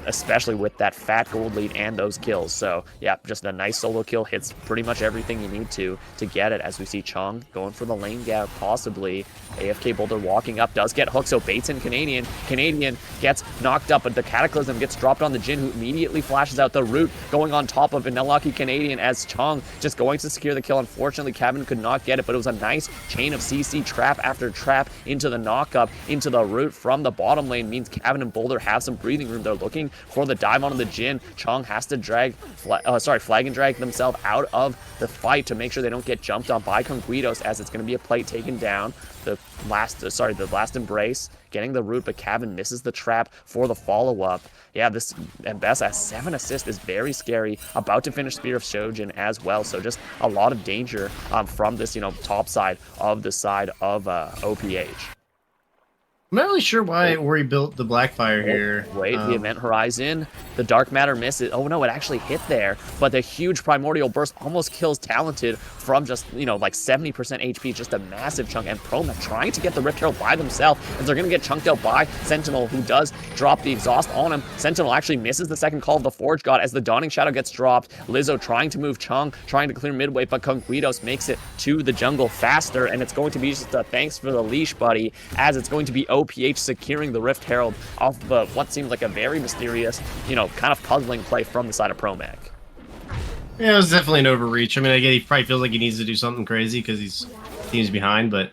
especially with that fat gold lead and those kills. So yeah, just a nice solo kill, hits pretty much everything you need to get it, as we see Chung going for the lane gap, possibly. AFK Boulder walking up, does get hooked, so baits in Canadian. Canadian gets knocked up, but the Cataclysm gets dropped on the Jin, who immediately flashes out the root, going on top of an unlucky Canadian, as Chung just going to secure the kill. Unfortunately, Kebin could not get it, but it was a nice chain of CC trap after trap into the knock-up, into the root from the bottom lane. Means Kebin and Boulder have some breathing room. They're looking for the dive onto the Jin. Chung has to flag and drag themselves out of the fight to make sure they don't get jumped on by Conguitos, as it's going to be a plate taken down. The last embrace, getting the root, but Kevin misses the trap for the follow-up. Yeah, this Mbessa has 7 assists, is very scary. About to finish Spear of Shojin as well, so just a lot of danger from this, top side of the side of OPH. I'm not really sure why Ori built the Blackfire here. Wait, the Event Horizon, the Dark Matter misses. Oh no, it actually hit there, but the huge Primordial Burst almost kills Talented from just, like 70% HP, just a massive chunk. And Promac trying to get the Rift Herald by themselves, and they're going to get chunked out by Sentinel, who does drop the exhaust on him. Sentinel actually misses the second call of the Forge God as the Dawning Shadow gets dropped. Lizzo trying to move Chung, trying to clear midway, but Conguitos makes it to the jungle faster, and it's going to be just a thanks for the leash, buddy, as it's going to be OPH securing the Rift Herald off the what seems like a very mysterious, kind of puzzling play from the side of Promac. Yeah, it was definitely an overreach. I mean, I get he probably feels like he needs to do something crazy because he's teams behind, but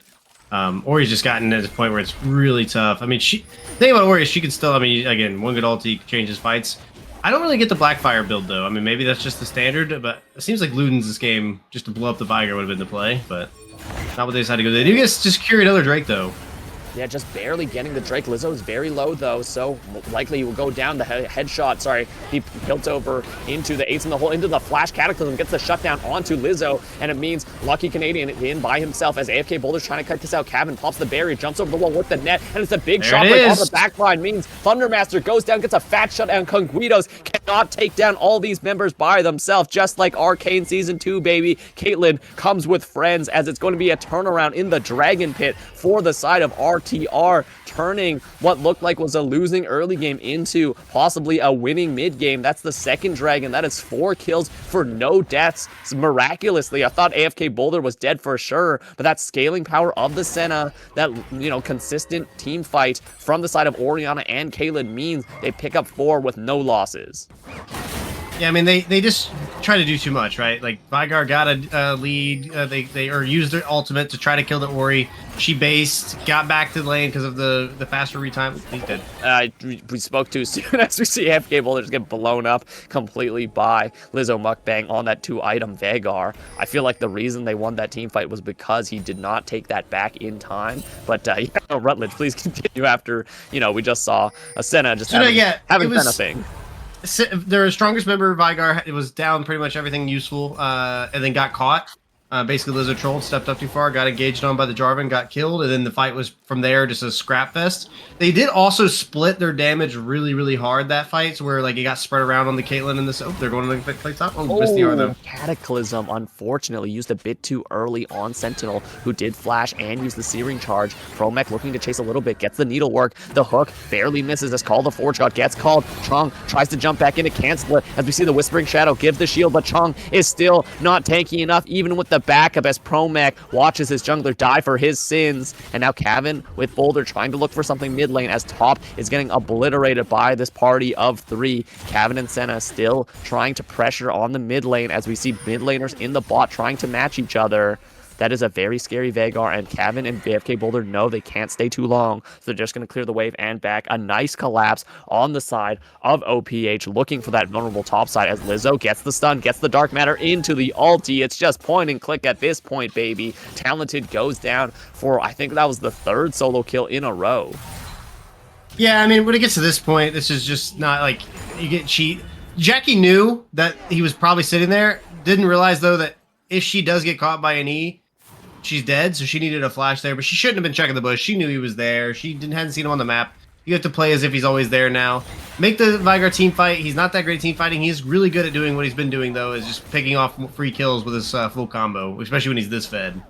Ori's just gotten to this point where it's really tough. I mean, the thing about Ori is she can still, again, one good ulti changes fights. I don't really get the Blackfire build, though. I mean, maybe that's just the standard, but it seems like Luden's this game, just to blow up the Veigar would have been the play, but not what they decided to go. They do just secure another Drake, though. Yeah, just barely getting the Drake. Lizzo is very low, though, so likely he will go down. The headshot, sorry, he built over into the ace in the hole, into the Flash Cataclysm, gets the shutdown onto Lizzo, and it means Lucky Canadian in by himself as AFK Boulder's trying to cut this out. Kevin pops the barrier, jumps over the wall with the net, and it's a big shot right on the backline. Means Thundermaster goes down, gets a fat shutdown. Conguitos cannot take down all these members by themselves, just like Arcane Season 2, baby. Caitlyn comes with friends, as it's going to be a turnaround in the Dragon Pit for the side of RTR, turning what looked like was a losing early game into possibly a winning mid game. That's the second dragon. That is 4 kills for no deaths. Miraculously, I thought AFK Boulder was dead for sure, but that scaling power of the Senna, that consistent team fight from the side of Orianna and Caitlyn means they pick up 4 with no losses. Yeah, I mean, they just try to do too much, right? Like, Veigar got a lead, they used their ultimate to try to kill the Ori. She based, got back to the lane because of the faster retime. He's dead. We spoke too soon as we see AFK Boulder just get blown up completely by Lizzo Mukbang on that 2-item Veigar. I feel like the reason they won that team fight was because he did not take that back in time. But, Rutledge, please continue after, we just saw a Senna just having Senna thing. Their strongest member, Veigar, was down pretty much everything useful, and then got caught. Basically, Lizard trolled, stepped up too far, got engaged on by the Jarvan, got killed, and then the fight was from there just a scrap fest. They did also split their damage really, really hard that fight, so where like it got spread around on the Caitlyn and this. Oh, they're going to the play top. Oh, missed the R though. Cataclysm, unfortunately, used a bit too early on Sentinel, who did flash and use the Searing Charge. Promac looking to chase a little bit, gets the needlework. The hook barely misses as called. The Forge God gets called. Chung tries to jump back in to cancel it as we see the Whispering Shadow give the shield, but Chung is still not tanky enough, even with the backup, as Promac watches his jungler die for his sins. And now Kevin with Boulder trying to look for something mid lane, as top is getting obliterated by this party of 3. Kevin and Senna still trying to pressure on the mid lane as we see mid laners in the bot trying to match each other. That is a very scary Veigar, and Kevin and AFK Boulder know they can't stay too long, so they're just going to clear the wave and back. A nice collapse on the side of OPH, looking for that vulnerable top side as Lizzo gets the stun, gets the Dark Matter into the ulti. It's just point and click at this point, baby. Talented goes down for, I think that was the 3rd solo kill in a row. Yeah, I mean, when it gets to this point, this is just not like you get cheat. Jackie knew that he was probably sitting there, didn't realize, though, that if she does get caught by an E, she's dead, so she needed a flash there, but she shouldn't have been checking the bush. She knew he was there. She hadn't seen him on the map. You have to play as if he's always there now. Make the Vigar team fight. He's not that great at team fighting. He's really good at doing what he's been doing, though, is just picking off free kills with his full combo, especially when he's this fed.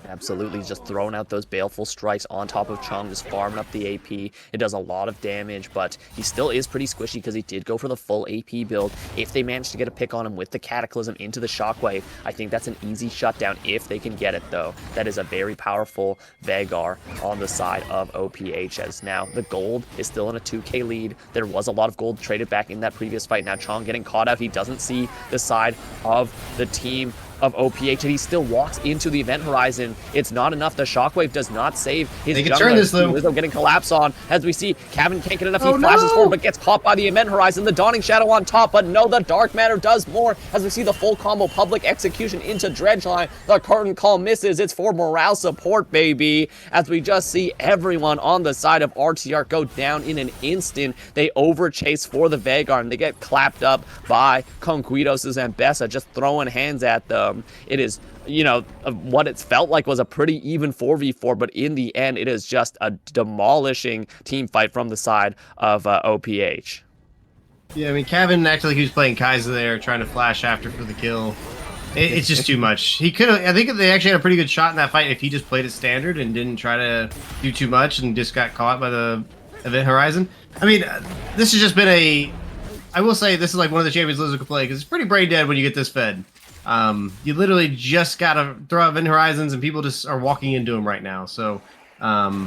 Absolutely, just throwing out those baleful strikes on top of Chung, just farming up the AP. It does a lot of damage, but he still is pretty squishy because he did go for the full AP build. If they manage to get a pick on him with the Cataclysm into the Shockwave, I think that's an easy shutdown if they can get it, though. That is a very powerful Veigar on the side of OPH, as now the gold is still in a 2k lead. There was a lot of gold traded back in that previous fight. Now Chung getting caught out. He doesn't see the side of the team of OPH, and he still walks into the event horizon. It's not enough. The Shockwave does not save his They can turn this, though. Lizzo getting collapse on. As we see, Kevin can't get enough. He flashes forward, but gets caught by the event horizon. The Dawning Shadow on top, but no, the Dark Matter does more. As we see the full combo public execution into Dredgeline. The curtain call misses. It's for morale support, baby. As we just see everyone on the side of RTR go down in an instant. They overchase for the Veigar, and they get clapped up by Conquitos' and Bessa, just throwing hands at them. It is, you know, what it felt like was a pretty even 4v4, but in the end, it is just a demolishing team fight from the side of OPH. Yeah, I mean, Kevin acted like he was playing Kaiser there, trying to flash after for the kill. It's just too much. He could have. I think they actually had a pretty good shot in that fight if he just played it standard and didn't try to do too much and just got caught by the event horizon. I mean, this has just been a. I will say this is like one of the champions Lizzo could play because it's pretty brain dead when you get this fed. You literally just gotta throw out event horizons and people just are walking into them right now. So, yeah,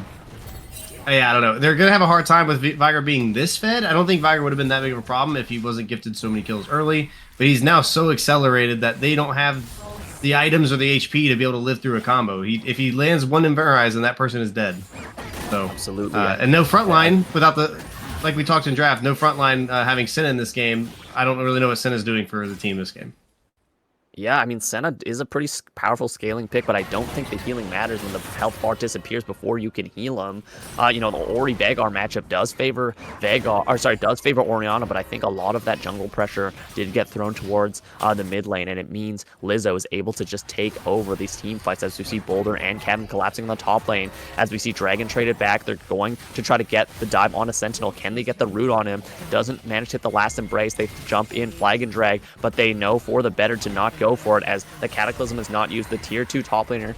I don't know. They're gonna have a hard time with Vigar being this fed. I don't think Vigar would have been that big of a problem if he wasn't gifted so many kills early. But he's now so accelerated that they don't have the items or the HP to be able to live through a combo. If he lands one event horizon, that person is dead. So absolutely, and no frontline without the. Like we talked in draft, no frontline having Senna in this game. I don't really know what Senna's doing for the team this game. Yeah, I mean, Senna is a pretty powerful scaling pick, but I don't think the healing matters when the health bar disappears before you can heal him. You know, the Ori-Veigar matchup does favor does favor Orianna, but I think a lot of that jungle pressure did get thrown towards the mid lane, and it means Lizzo is able to just take over these team fights as we see Boulder and Kevin collapsing in the top lane. As we see Dragon traded back, they're going to try to get the dive on a Sentinel. Can they get the root on him? Doesn't manage to hit the last embrace. They jump in, flag and drag, but they know for the better to not go for it as the Cataclysm is not used. The tier 2 top laner,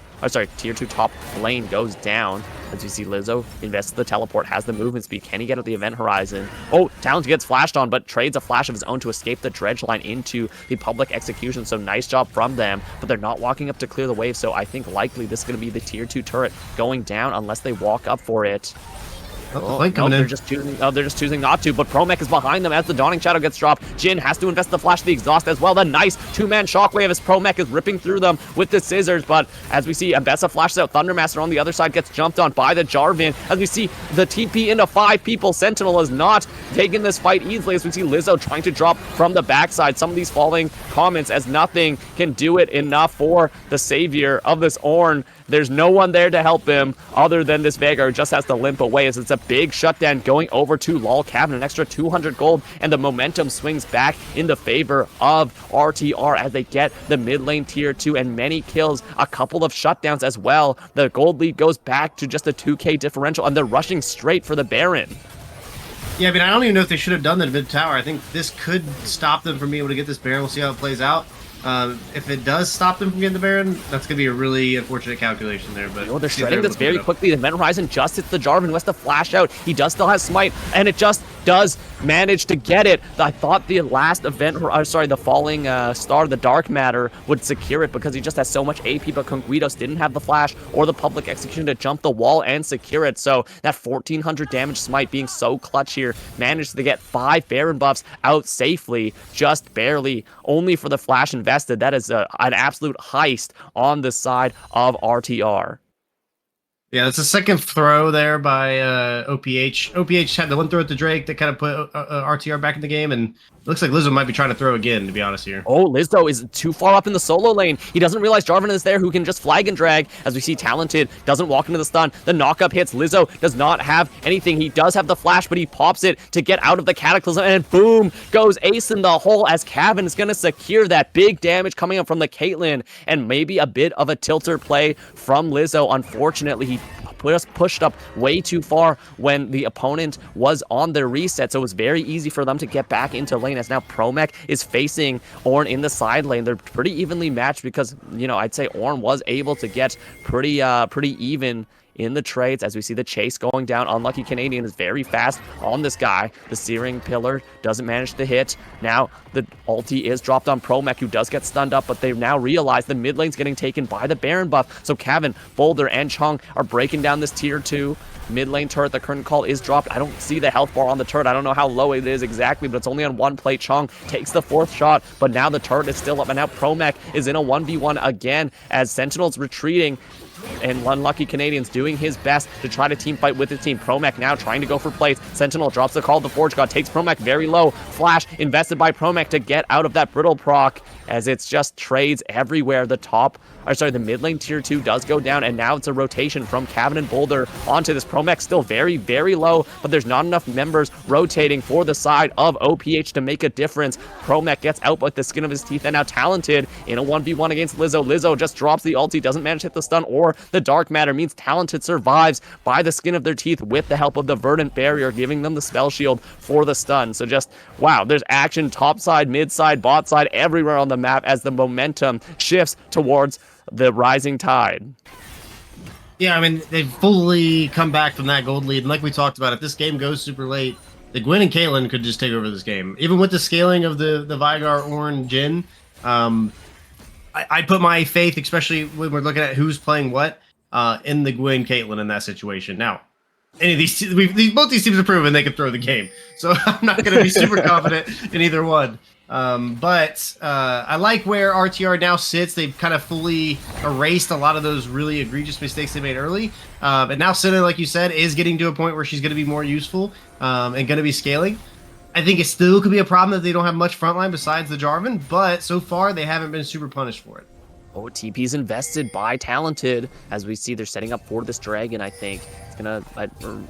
tier 2 top lane goes down. As you see Lizzo invests the teleport, has the movement speed. Can he get at the event horizon? Oh, Talent gets flashed on, but trades a flash of his own to escape the dredge line into the public execution. So nice job from them, but they're not walking up to clear the wave. So I think likely this is going to be the tier 2 turret going down unless they walk up for it. They're just choosing not to, but Promech is behind them as the Dawning Shadow gets dropped. Jhin has to invest the flash of the exhaust as well. The nice two-man shockwave as Promech is ripping through them with the scissors, but as we see, Ambessa flashes out. Thundermaster on the other side gets jumped on by the Jarvan. As we see the TP into 5 people, Sentinel is not taking this fight easily as we see Lizzo trying to drop from the backside. Some of these falling comments as nothing can do it enough for the savior of this Ornn. There's no one there to help him other than this Veigar who just has to limp away as it's a big shutdown going over to Lol Cabin, an extra 200 gold, and the momentum swings back in the favor of RTR as they get the mid lane tier 2 and many kills, a couple of shutdowns as well. The gold lead goes back to just a 2k differential and they're rushing straight for the Baron. Yeah, I mean, I don't even know if they should have done the mid tower. I think this could stop them from being able to get this Baron. We'll see how it plays out. If it does stop them from getting the Baron, that's going to be a really unfortunate calculation there. But they're shredding this very quickly. The Event Horizon just hits the Jarvan, wants to flash out. He does still have Smite, and it just does manage to get it. I thought the last event, the falling star, the Dark Matter, would secure it because he just has so much AP, but Conquitos didn't have the flash or the public execution to jump the wall and secure it. So that 1400 damage Smite being so clutch here, managed to get 5 Baron buffs out safely, just barely, only for the flash invested. That is an absolute heist on the side of RTR. Yeah, that's a second throw there by OPH. OPH had the one throw at the Drake that kind of put RTR back in the game, and it looks like Lizzo might be trying to throw again, to be honest here. Oh, Lizzo is too far up in the solo lane. He doesn't realize Jarvan is there who can just flag and drag. As we see Talented doesn't walk into the stun. The knockup hits. Lizzo does not have anything. He does have the flash, but he pops it to get out of the Cataclysm, and boom goes Ace in the hole as Kevin is going to secure that big damage coming up from the Caitlyn, and maybe a bit of a tilter play from Lizzo. Unfortunately, he just pushed up way too far when the opponent was on their reset, so it was very easy for them to get back into lane, as now Promech is facing Ornn in the side lane. They're pretty evenly matched because, you know, I'd say Ornn was able to get pretty even in the trades. As we see the chase going down, Unlucky Canadian is very fast on this guy. The Searing Pillar doesn't manage to hit. Now the ulti is dropped on Promech, who does get stunned up, but they've now realized the mid lane's getting taken by the Baron buff. So Kevin, Boulder, and Chung are breaking down this tier 2 mid lane turret. The current call is dropped. I don't see the health bar on the turret. I don't know how low it is exactly, but it's only on one plate. Chung takes the 4th shot, but now the turret is still up, and now Promech is in a 1v1 again as Sentinel's retreating, and Unlucky Canadian's doing his best to try to team fight with his team. Promech now trying to go for plays. Sentinel drops the call. The Forge God takes Promech very low. Flash invested by Promech to get out of that brittle proc, as it's just trades everywhere. The mid lane tier 2 does go down, and now it's a rotation from Kevin and Boulder onto this. Promech still very, very low, but there's not enough members rotating for the side of OPH to make a difference. Promech gets out with the skin of his teeth, and now Talented in a 1v1 against Lizzo. Lizzo just drops the ulti, doesn't manage to hit the stun or the Dark Matter, means Talented survives by the skin of their teeth with the help of the Verdant Barrier, giving them the spell shield for the stun. So just, wow, there's action top side, mid side, bot side, everywhere on the map as the momentum shifts towards the rising tide. Yeah, I mean, they've fully come back from that gold lead, and like we talked about, if this game goes super late, the Gwen and Caitlyn could just take over this game. Even with the scaling of the Veigar, Ornn, Jhin, I put my faith, especially when we're looking at who's playing what, in the Gwen Caitlyn in that situation. Now, any of these both these teams have proven they can throw the game, so I'm not going to be super confident in either one. But I like where RTR now sits. They've kind of fully erased a lot of those really egregious mistakes they made early. And now Senna, like you said, is getting to a point where she's going to be more useful and going to be scaling. I think it still could be a problem that they don't have much frontline besides the Jarvan, but so far they haven't been super punished for it. Oh, TP's invested by Talented. As we see, they're setting up for this dragon, I think. It's gonna,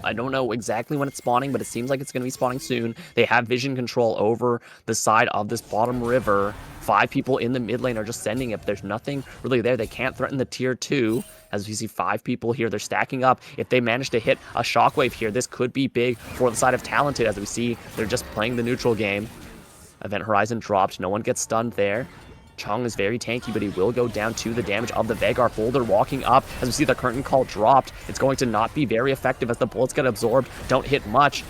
I don't know exactly when it's spawning, but it seems like it's gonna be spawning soon. They have vision control over the side of this bottom river. 5 people in the mid lane are just sending it. There's nothing really there. They can't threaten the tier 2. As we see 5 people here, they're stacking up. If they manage to hit a shockwave here, this could be big for the side of Talented. As we see, they're just playing the neutral game. Event Horizon dropped. No one gets stunned there. Chung is very tanky, but he will go down to the damage of the Veigar. Boulder walking up. As we see the curtain call dropped, it's going to not be very effective as the bullets get absorbed, don't hit much.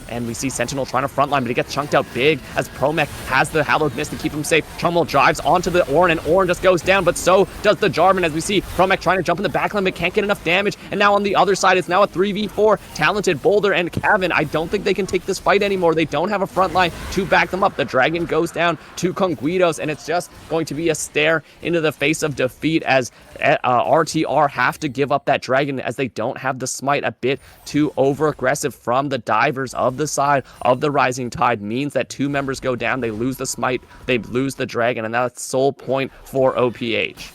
And we see Sentinel trying to frontline, but he gets chunked out big as Promech has the Hallowed Mist to keep him safe. Chumel drives onto the Ornn, and Ornn just goes down, but so does the Jarvan. As we see Promech trying to jump in the backline, but can't get enough damage. And now on the other side, it's now a 3v4. Talented, Boulder, and Kevin. I don't think they can take this fight anymore. They don't have a frontline to back them up. The Dragon goes down to Conguitos, and it's just going to be a stare into the face of defeat as RTR have to give up that Dragon as they don't have the smite. A bit too over-aggressive from the divers of the side of the rising tide means that 2 members go down. They lose the smite, they lose the Dragon, and that's sole point for OPH.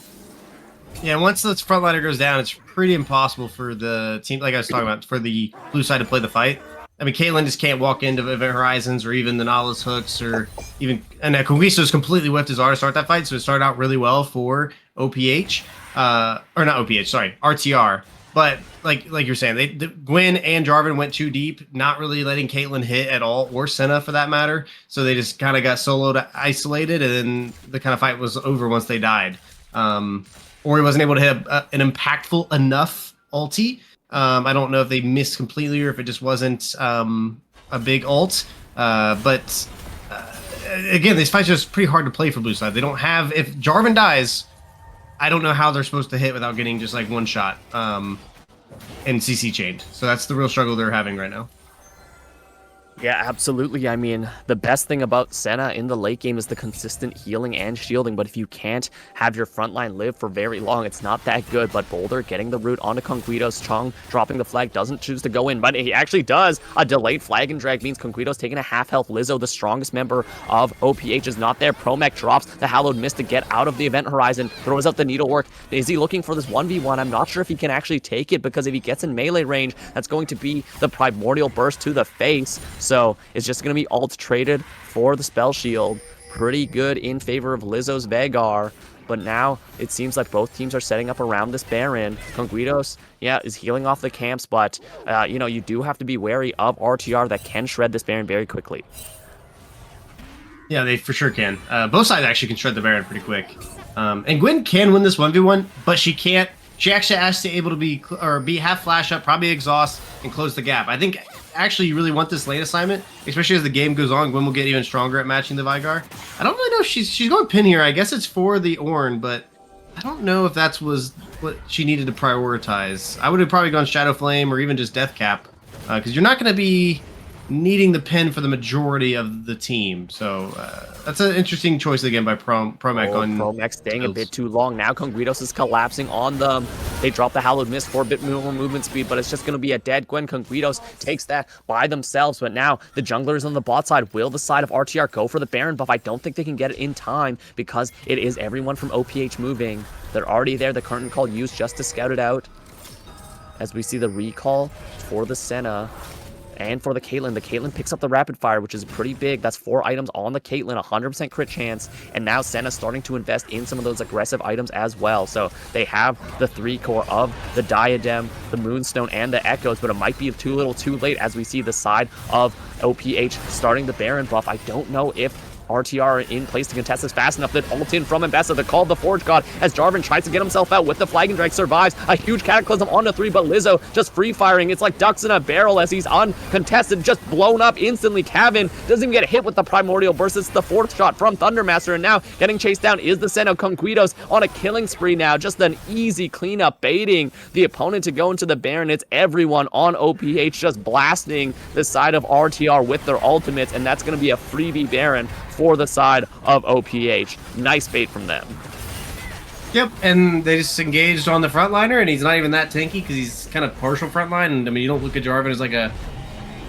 Yeah, once this frontliner goes down, it's pretty impossible for the team, like I was talking about, for the blue side to play the fight. I mean, Caitlyn just can't walk into Event Horizons or even the Nautilus hooks or even... And Conquistos completely whiffed his R to start that fight, so it started out really well for OPH. Or not OPH, sorry, RTR. But like you're saying, Gwen and Jarvan went too deep, not really letting Caitlyn hit at all, or Senna for that matter. So they just kind of got soloed, isolated, and then the kind of fight was over once they died. Or he wasn't able to hit an impactful enough ulti. I don't know if they missed completely or if it just wasn't a big ult. But again, these fights are just pretty hard to play for blue side. They don't have... If Jarvan dies, I don't know how they're supposed to hit without getting just like one shot and CC chained. So that's the real struggle they're having right now. Yeah, absolutely. I mean, the best thing about Senna in the late game is the consistent healing and shielding, but if you can't have your front line live for very long, it's not that good. But Boulder getting the root onto Conquitos. Chong dropping the flag, doesn't choose to go in, but he actually does. A delayed flag and drag means Conquitos taking a half health. Lizzo, the strongest member of OPH, is not there. Promech drops the Hallowed Mist to get out of the event horizon, throws out the needlework. Is he looking for this 1v1? I'm not sure if he can actually take it, because if he gets in melee range, that's going to be the Primordial Burst to the face. So it's just going to be alt traded for the spell shield. Pretty good in favor of Lizzo's Vagar. But now it seems like both teams are setting up around this Baron. Conquitos, yeah, is healing off the camps, but you know, you do have to be wary of RTR that can shred this Baron very quickly. Yeah, they for sure can. Both sides actually can shred the Baron pretty quick. And Gwen can win this 1v1, but she can't. She actually has to able to be half flash up, probably exhaust, and close the gap. I think actually you really want this lane assignment, especially as the game goes on. Gwen will get even stronger at matching the Vigar. I don't really know if she's going pin here. I guess it's for the Ornn, but I don't know if that was what she needed to prioritize. I would have probably gone Shadow Flame or even just Death Cap, because you're not going to be needing the pin for the majority of the team. So that's an interesting choice again by Promech. Promech staying a bit too long. Now Conquitos is collapsing on them. They drop the Hallowed Mist for a bit more movement speed, but it's just going to be a dead Gwen. Conquitos takes that by themselves, but now the junglers on the bot side will the side of RTR go for the Baron buff. I don't think they can get it in time because it is everyone from OPH moving. They're already there. The curtain call used just to scout it out. As we see the recall for the Senna. And for the Caitlyn. The Caitlyn picks up the rapid fire, which is pretty big. That's 4 items on the Caitlyn, 100% crit chance. And now Senna's starting to invest in some of those aggressive items as well. So they have the 3 core of the Diadem, the Moonstone, and the Echoes, but it might be too little too late as we see the side of OPH starting the Baron buff. I don't know if RTR in place to contest this fast enough. That ult in from Ambessa, the call of the Forge God, as Jarvan tries to get himself out with the Flag and Drag, survives a huge Cataclysm onto 3, but Lizzo just free firing. It's like ducks in a barrel as he's uncontested, just blown up instantly. Kevin doesn't even get hit with the Primordial Burst. It's the 4th shot from Thundermaster, and now getting chased down is the Senna. Conquitos on a killing spree now. Just an easy cleanup, baiting the opponent to go into the Baron. It's everyone on OPH just blasting the side of RTR with their ultimates, and that's going to be a freebie Baron for the side of OPH. Nice bait from them. Yep, and they just engaged on the frontliner, and he's not even that tanky because he's kind of partial frontline. And I mean, you don't look at Jarvan as like a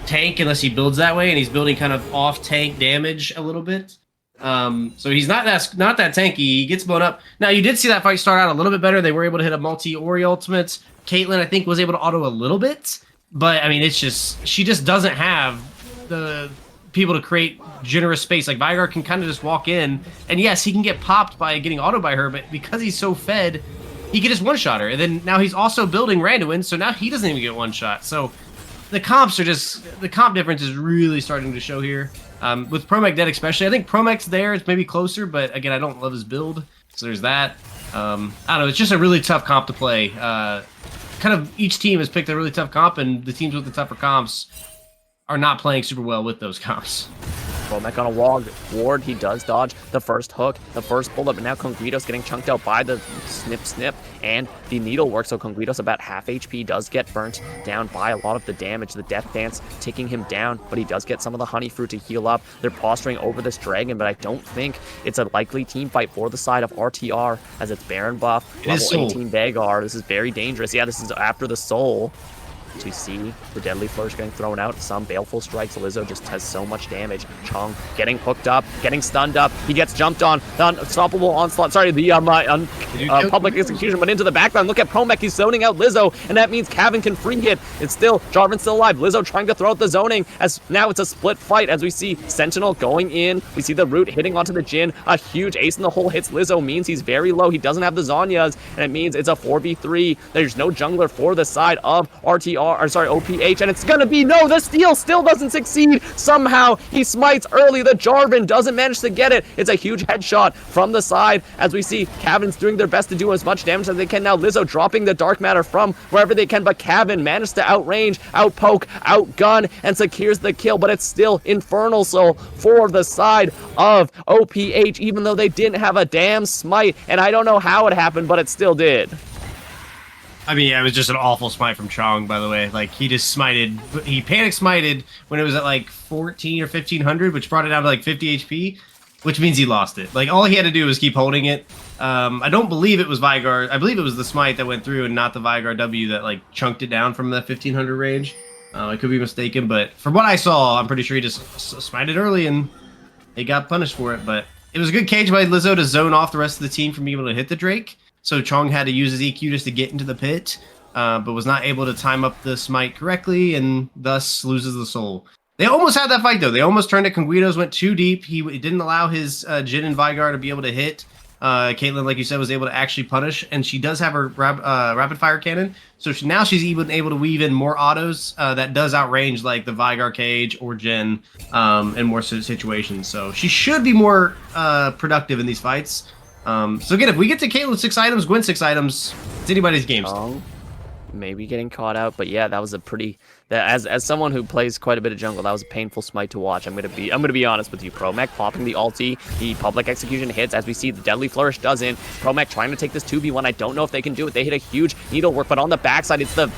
tank unless he builds that way, and he's building kind of off tank damage a little bit. So he's not that tanky. He gets blown up. Now you did see that fight start out a little bit better. They were able to hit a multi-Ori ultimate. Caitlyn, I think, was able to auto a little bit, but I mean, it's just she just doesn't have the people to create generous space. Like Vigar can kind of just walk in, and yes, he can get popped by getting auto by her, but because he's so fed, he can just one-shot her. And then now he's also building Randuin, so now he doesn't even get one shot. So the comps are just, the comp difference is really starting to show here. With Promech dead especially. I think Promech's there, it's maybe closer, but again, I don't love his build, so there's that. I don't know, it's just a really tough comp to play. Kind of each team has picked a really tough comp, and the teams with the tougher comps are not playing super well with those comps. Promech on a ward, he does dodge the first hook, the first bullet, but now Conquitos getting chunked out by the snip and the needlework. So Conquitos about half HP, does get burnt down by a lot of the damage. The Death Dance taking him down, but he does get some of the Honey Fruit to heal up. They're posturing over this dragon, but I don't think it's a likely team fight for the side of RTR as it's Baron buff, level 18 Vagar. This is very dangerous. Yeah, this is after the soul. To see the Deadly Flourish getting thrown out, some Baleful Strikes. Lizzo just has so much damage. Chong getting hooked up, getting stunned up. He gets jumped on. The Unstoppable Onslaught. Sorry, the Public Execution, but into the background. Look at Promech. He's zoning out Lizzo, and that means Kevin can free hit. It's still, Jarvan's still alive. Lizzo trying to throw out the zoning, as now it's a split fight as we see Sentinel going in. We see the Root hitting onto the Jhin. A huge ace in the hole hits Lizzo, means he's very low. He doesn't have the Zanyas, and it means it's a 4v3. There's no jungler for the side of RTR. OPH, and it's gonna be, no, the steal still doesn't succeed. Somehow he smites early. The Jarvan doesn't manage to get it. It's a huge headshot from the side as we see Kevin's doing their best to do as much damage as they can. Now Lizzo dropping the Dark Matter from wherever they can, but Kevin managed to outrange, outpoke, outgun, and secures the kill, but it's still Infernal Soul for the side of OPH, even though they didn't have a damn smite, and I don't know how it happened, but it still did. I mean, yeah, it was just an awful smite from Chong, by the way. Like, he just smited, he panic smited when it was at like 14 or 1500, which brought it down to like 50 HP, which means he lost it. Like, all he had to do was keep holding it. I don't believe it was Vygar. I believe it was the smite that went through and not the Vygar W that like chunked it down from the 1500 range. I could be mistaken, but from what I saw, I'm pretty sure he just smited early and he got punished for it. But it was a good cage by Lizzo to zone off the rest of the team from being able to hit the Drake. So Chong had to use his EQ just to get into the pit, but was not able to time up the smite correctly and thus loses the soul. They almost had that fight, though. They almost turned it. Conguitos went too deep. He didn't allow his Jin and Vygar to be able to hit. Caitlyn, like you said, was able to actually punish, and she does have her rapid fire cannon. So now she's even able to weave in more autos that does outrange like the Vygar cage or Jin in more situations. So she should be more productive in these fights. So again, if we get to Caitlyn 6 items, Gwen 6 items, it's anybody's game. Maybe getting caught out, but yeah, that was a pretty. As someone who plays quite a bit of jungle, that was a painful smite to watch. I'm gonna be honest with you. Promac popping the ulti, the public execution hits as we see the deadly flourish doesn't. Promac trying to take this 2v1. I don't know if they can do it. They hit a huge needlework, but on the backside, it's the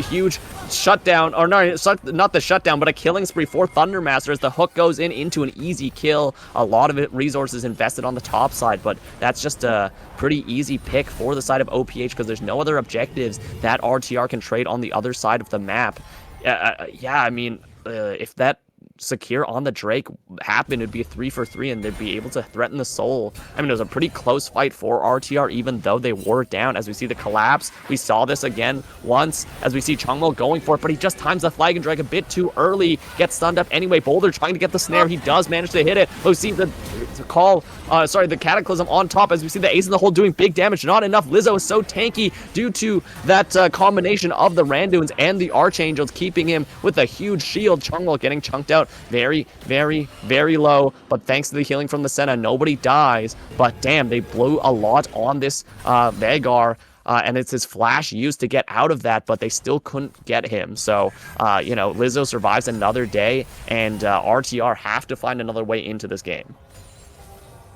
huge shutdown, or no, not the shutdown, but a killing spree for Thundermaster as the hook goes into an easy kill. A lot of resources invested on the top side, but that's just a pretty easy pick for the side of OPH because there's no other objectives that RTR can trade on the other side of the map. Yeah, I mean, if that secure on the Drake happened, it'd be a 3 for 3 and they'd be able to threaten the soul. I mean, it was a pretty close fight for RTR, even though they were down. As we see the collapse, we saw this again once as we see Chungmo going for it, but he just times the Flag and Drag a bit too early, gets stunned up anyway. Boulder trying to get the snare, he does manage to hit it. We see the the Cataclysm on top as we see the Ace in the hole doing big damage. Not enough. Lizzo is so tanky due to that combination of the Randuins and the Archangels keeping him with a huge shield. Chungmo getting chunked out very, very, very low, but thanks to the healing from the Senna, nobody dies. But damn, they blew a lot on this Vagar. And it's his flash used to get out of that, but they still couldn't get him. So, Lizzo survives another day, and RTR have to find another way into this game.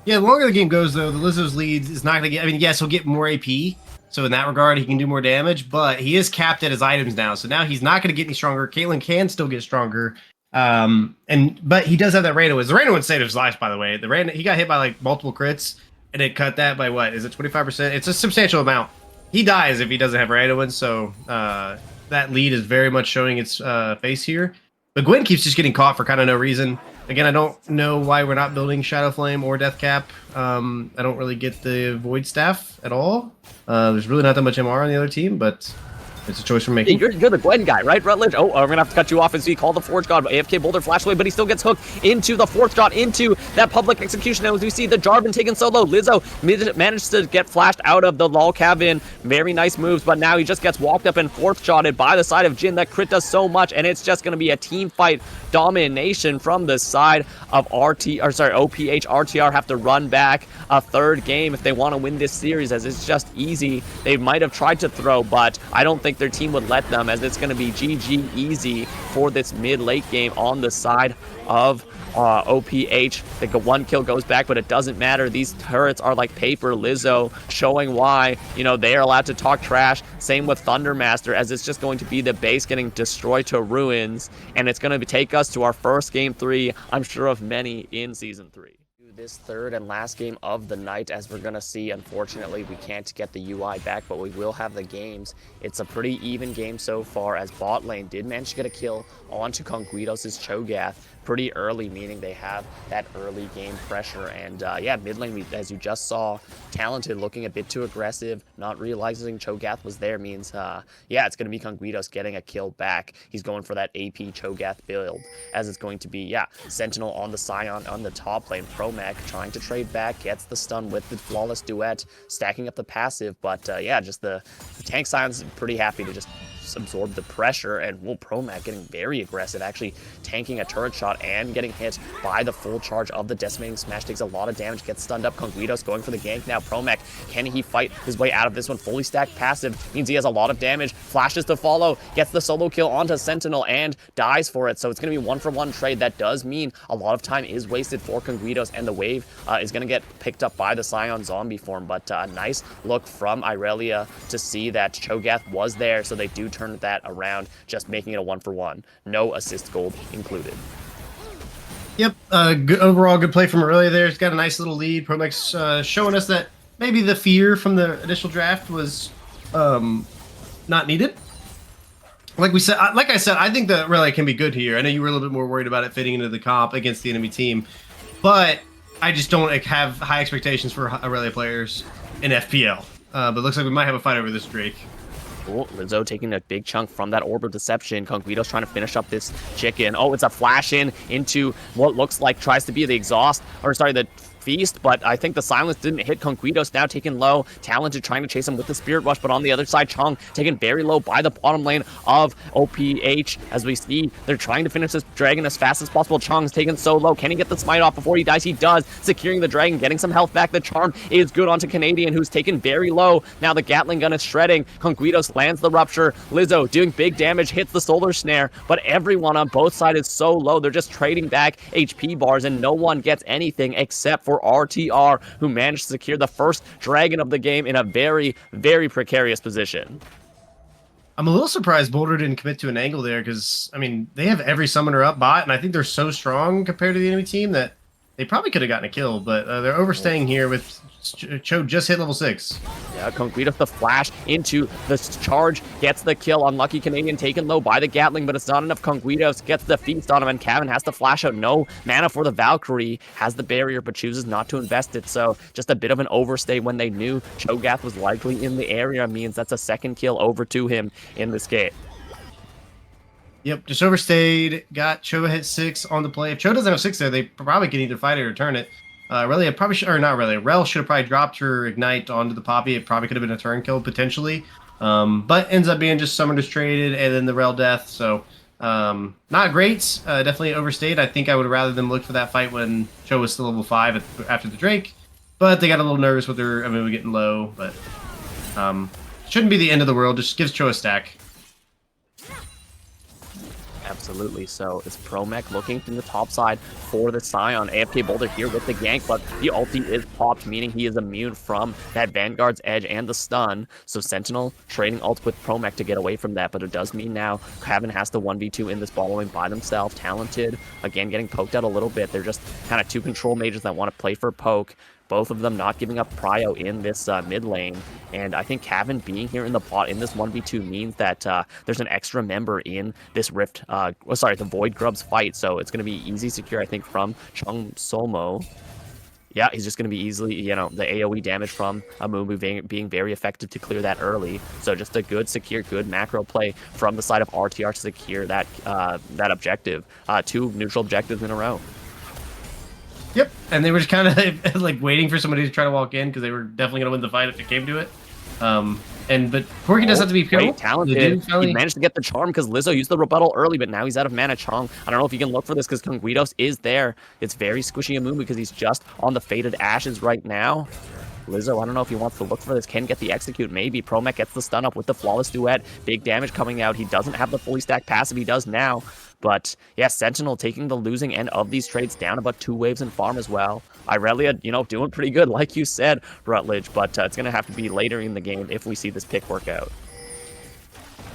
Yeah, the longer the game goes, though, the Lizzo's lead is not going to get... I mean, yes, he'll get more AP, so in that regard, he can do more damage, but he is capped at his items now, so now he's not going to get any stronger. Caitlyn can still get stronger, but he does have that Randuin. The Randuin saved his life, by the way. He got hit by, like, multiple crits, and it cut that by, what, is it 25%? It's a substantial amount. He dies if he doesn't have Randuin, so that lead is very much showing its face here. But Gwen keeps just getting caught for kind of no reason. Again, I don't know why we're not building Shadow Flame or Death Cap. I don't really get the Void Staff at all. There's really not that much MR on the other team, but it's a choice we're making. You're the Gwen guy, right, Rutledge? Oh, we're going to have to cut you off as we call the Forge God. AFK Boulder flash away, but he still gets hooked into the 4th shot, into that public execution. And as we see the Jarvan taken solo, Lizzo managed to get flashed out of the lol cabin. Very nice moves, but now he just gets walked up and 4th shotted by the side of Jin. That crit does so much, and it's just going to be a team fight domination from the side of OPH. RTR have to run back a 3rd game if they want to win this series, as it's just easy. They might have tried to throw, but I don't think their team would let them, as it's going to be GG easy for this mid-late game on the side of OPH. I think a 1 kill goes back, but it doesn't matter. These turrets are like paper. Lizzo showing why, they are allowed to talk trash. Same with Thundermaster, as it's just going to be the base getting destroyed to ruins, and it's going to take us to our first game 3, I'm sure, of many in Season 3. This 3rd and last game of the night, as we're gonna see. Unfortunately, we can't get the UI back, but we will have the games. It's a pretty even game so far, as bot lane did manage to get a kill onto Conguitos' Cho'Gath pretty early, meaning they have that early game pressure. And yeah, mid lane, as you just saw, Talented looking a bit too aggressive, not realizing Cho'Gath was there means, yeah, it's going to be Conguitos getting a kill back. He's going for that AP Cho'Gath build, as it's going to be, yeah, Sentinel on the Scion on the top lane. Promac trying to trade back, gets the stun with the flawless duet, stacking up the passive, but yeah, just the tank Scion's pretty happy to just absorb the pressure, and Promac getting very aggressive, actually tanking a turret shot and getting hit by the full charge of the Decimating Smash, takes a lot of damage, gets stunned up. Conguitos going for the gank now. Promac, can he fight his way out of this one? Fully stacked passive means he has a lot of damage, flashes to follow, gets the solo kill onto Sentinel and dies for it. So it's going to be 1-for-1 trade. That does mean a lot of time is wasted for Conguitos, and the wave is going to get picked up by the Scion zombie form. But a nice look from Irelia to see that Cho'Gath was there, so they do turn that around, just making it a 1-for-1. No assist gold included. Yep, good, overall good play from Irelia there. He's got a nice little lead. Promac's showing us that maybe the fear from the initial draft was not needed. Like I said, I think that Irelia can be good here. I know you were a little bit more worried about it fitting into the comp against the enemy team, but I just don't have high expectations for Irelia players in FPL. But it looks like we might have a fight over this Drake. Cool. Lizzo taking a big chunk from that Orb of Deception. Conguitos trying to finish up this chicken. Oh, it's a flash in into what looks like tries to be the exhaust, or sorry, the feast, but I think the silence didn't hit. Conguitos now taken low. Talented trying to chase him with the Spirit Rush, but on the other side, Chung taken very low by the bottom lane of OPH. As we see, they're trying to finish this dragon as fast as possible. Chung's taken so low. Can he get the smite off before he dies? He does. Securing the dragon, getting some health back. The charm is good onto Canadian, who's taken very low. Now the Gatling gun is shredding. Conguitos lands the rupture. Lizzo doing big damage, hits the solar snare, but everyone on both sides is so low. They're just trading back HP bars, and no one gets anything except for RTR, who managed to secure the first dragon of the game in a very, very precarious position. I'm a little surprised Boulder didn't commit to an angle there, because, I mean, they have every summoner up bot, and I think they're so strong compared to the enemy team that they probably could have gotten a kill, but they're overstaying here with Cho just hit level 6. Yeah, Conguitos the flash into the charge, gets the kill. Unlucky Canadian taken low by the Gatling, but it's not enough. Conguitos gets the feast on him, and Kevin has to flash out. No mana for the Valkyrie, has the barrier, but chooses not to invest it. So just a bit of an overstay when they knew Cho'Gath was likely in the area means that's a second kill over to him in this game. Yep, just overstayed. Got Cho hit 6 on the play. If Cho doesn't have 6 there, they probably can either fight it or turn it. Really, probably should, or not really. Rel should have probably dropped her ignite onto the Poppy. It probably could have been a turn kill potentially, but ends up being just summoners traded and then the Rel death. So not great. Definitely overstayed. I think I would rather them look for that fight when Cho was still level 5 after the Drake, but they got a little nervous with her. I mean, we're getting low, but shouldn't be the end of the world. Just gives Cho a stack. Absolutely. So it's Promac looking from the top side for the Scion. AFK Boulder here with the gank, but the ulti is popped, meaning he is immune from that Vanguard's edge and the stun. So Sentinel trading ult with Promac to get away from that, but it does mean now Kevin has to 1v2 in this bottom lane by themselves. Talented, again, getting poked out a little bit. They're just kind of two control mages that want to play for poke. Both of them not giving up prio in this mid lane. And I think Kevin being here in the bot in this 1v2 means that there's an extra member in this Rift, the Void Grubs fight. So it's going to be easy secure, I think, from Chung Solmo. Yeah, he's just going to be easily, you know, the AoE damage from Amumu being very effective to clear that early. So just a good, secure, good macro play from the side of RTR to secure that, that objective. 2 neutral objectives in a row. Yep, and they were just kind of like waiting for somebody to try to walk in because they were definitely going to win the fight if it came to it. But Corky does have to be careful. Talented. He managed to get the charm because Lizzo used the rebuttal early, but now he's out of mana. Chong, I don't know if you can look for this because Conguitos is there. It's very squishy Amumu because he's just on the Faded Ashes right now. Lizzo, I don't know if he wants to look for this. Can get the execute, maybe. Promac gets the stun up with the Flawless Duet. Big damage coming out. He doesn't have the fully stacked passive. He does now. But yeah, Sentinel taking the losing end of these trades down about 2 waves in farm as well. Irelia, you know, doing pretty good, like you said, Rutledge, but it's going to have to be later in the game if we see this pick work out.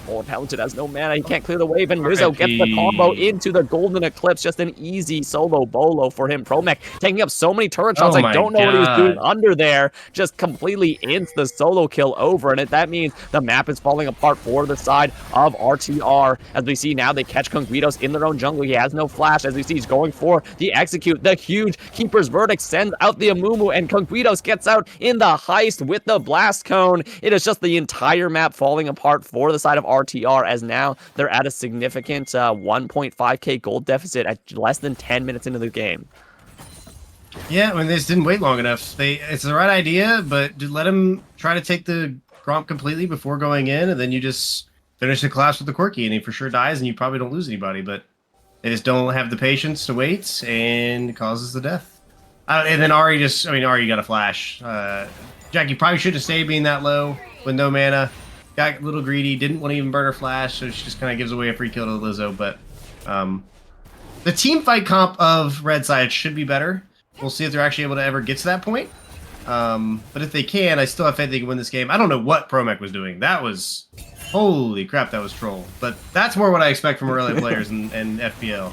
Oh, Talented has no mana. He can't clear the wave, and Rizzo gets the combo into the Golden Eclipse. Just an easy solo bolo for him. Promac taking up so many turret shots. I don't know what he was doing under there. Just completely ints the solo kill over, and that means the map is falling apart for the side of RTR. As we see now, they catch Conguitos in their own jungle. He has no flash. As we see, he's going for the execute. The huge Keeper's Verdict sends out the Amumu, and Conguitos gets out in the heist with the Blast Cone. It is just the entire map falling apart for the side of RTR, as now they're at a significant 1.5k gold deficit at less than 10 minutes into the game. Yeah, when they just didn't wait long enough. It's the right idea, but let them try to take the Gromp completely before going in, and then you just finish the collapse with the Quirky, and he for sure dies, and you probably don't lose anybody, but they just don't have the patience to wait, and it causes the death. And then Ari Ari got a flash. Jackie probably should have stayed being that low with no mana. Got a little greedy, didn't want to even burn her flash, so she just kind of gives away a free kill to Lizzo. But the team fight comp of Red Side should be better. We'll see if they're actually able to ever get to that point. But if they can, I still have faith they can win this game. I don't know what Promech was doing. That was... Holy crap, that was troll. But that's more what I expect from early players and FPL.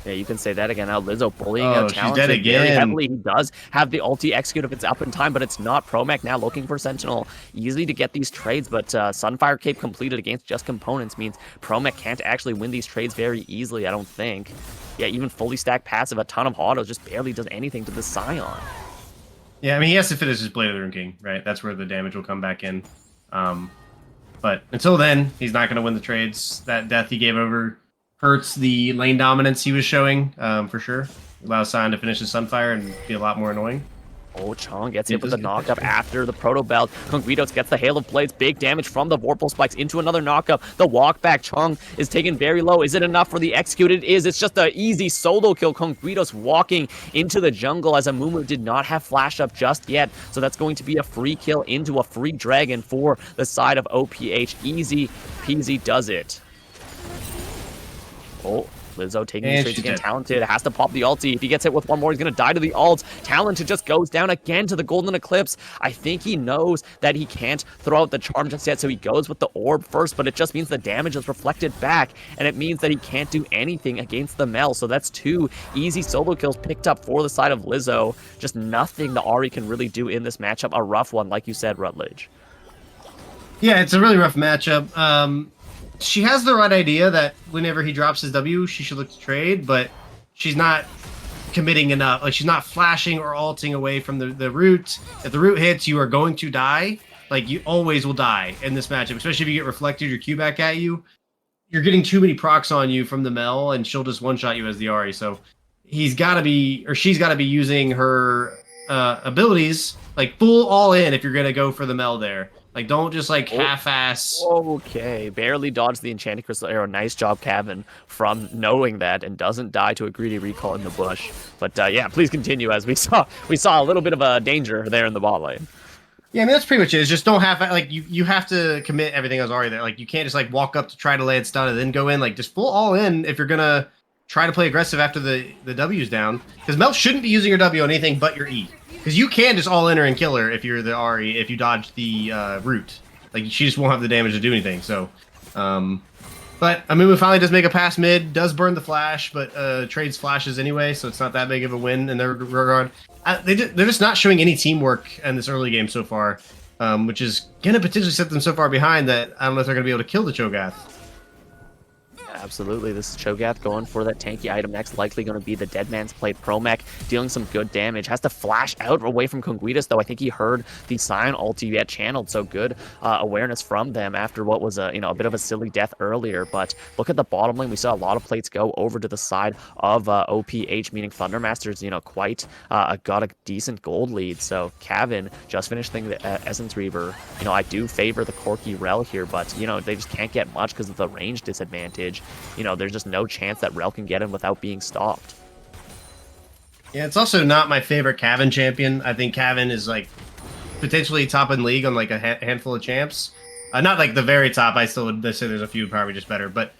Yeah, you can say that again. Now Lizzo bullying she's dead Talented again. very heavily. He does have the ulti execute if it's up in time, but it's not. Promech now looking for Sentinel. Easy to get these trades, but Sunfire Cape completed against just components means Promech can't actually win these trades very easily, I don't think. Yeah, even fully stacked passive, a ton of autos, just barely does anything to the Scion. Yeah, I mean, he has to finish his Blade of the Rune King, right? That's where the damage will come back in. But until then, he's not going to win the trades. That death he gave over hurts the lane dominance he was showing, for sure. Allows Scion to finish his Sunfire and be a lot more annoying. Oh, Chong gets hit with the knockup after the Proto Belt. Conguitos gets the Hail of Blades. Big damage from the Vorpal Spikes into another knockup. The walk back. Chong is taken very low. Is it enough for the execute? It is. It's just an easy solo kill. Conguitos walking into the jungle as Amumu did not have flash up just yet. So that's going to be a free kill into a free dragon for the side of OPH. Easy peasy does it. Oh, Lizzo taking these trades again. Talented has to pop the ulti. If he gets hit with one more, he's going to die to the ult. Talented just goes down again to the Golden Eclipse. I think he knows that he can't throw out the charm just yet, so he goes with the orb first, but it just means the damage is reflected back, and it means that he can't do anything against the Mel. So that's 2 easy solo kills picked up for the side of Lizzo. Just nothing the Ari can really do in this matchup. A rough one, like you said, Rutledge. Yeah, it's a really rough matchup. She has the right idea that whenever he drops his W, she should look to trade, but she's not committing enough. Like, she's not flashing or ulting away from the root. If the root hits, you are going to die. Like, you always will die in this matchup, especially if you get reflected your Q back at you. You're getting too many procs on you from the Mel, and she'll just one-shot you as the Ari. So he's got to be, or she's got to be using her abilities, like, full all in if you're going to go for the Mel there. Like, don't just, like, half-ass... Okay, barely dodged the Enchanted Crystal Arrow. Nice job, Kevin, from knowing that and doesn't die to a greedy recall in the bush. But, yeah, please continue, as we saw a little bit of a danger there in the bot lane. Yeah, I mean, that's pretty much it. It's just don't have... Like, you have to commit everything else already there. Like, you can't just, like, walk up to try to land stun and then go in. Like, just full all in if you're gonna try to play aggressive after the W's down. Because Mel shouldn't be using your W on anything but your E. Because you can just all in her and kill her if you're the Ari, if you dodge the root. Like, she just won't have the damage to do anything, so... but Amumu finally does make a pass mid, does burn the flash, but trades flashes anyway, so it's not that big of a win in their regard. They're just not showing any teamwork in this early game so far, which is going to potentially set them so far behind that I don't know if they're going to be able to kill the Cho'Gath. Absolutely, this is Cho'Gath going for that tanky item next, likely going to be the Dead Man's Plate. Promech dealing some good damage, has to flash out away from Conguitas, though I think he heard the Scion ulti get channeled, so good awareness from them after what was a bit of a silly death earlier. But look at the bottom lane, we saw a lot of plates go over to the side of OPH, meaning Thundermasters, quite got a decent gold lead. So Kevin just finished the Essence Reaver. I do favor the Corki Rel here, but they just can't get much because of the range disadvantage. There's just no chance that Rel can get him without being stopped. Yeah, it's also not my favorite Kevin champion. I think Kevin is, like, potentially top in league on, like, a handful of champs. Not, like, the very top. I still would say there's a few probably just better, but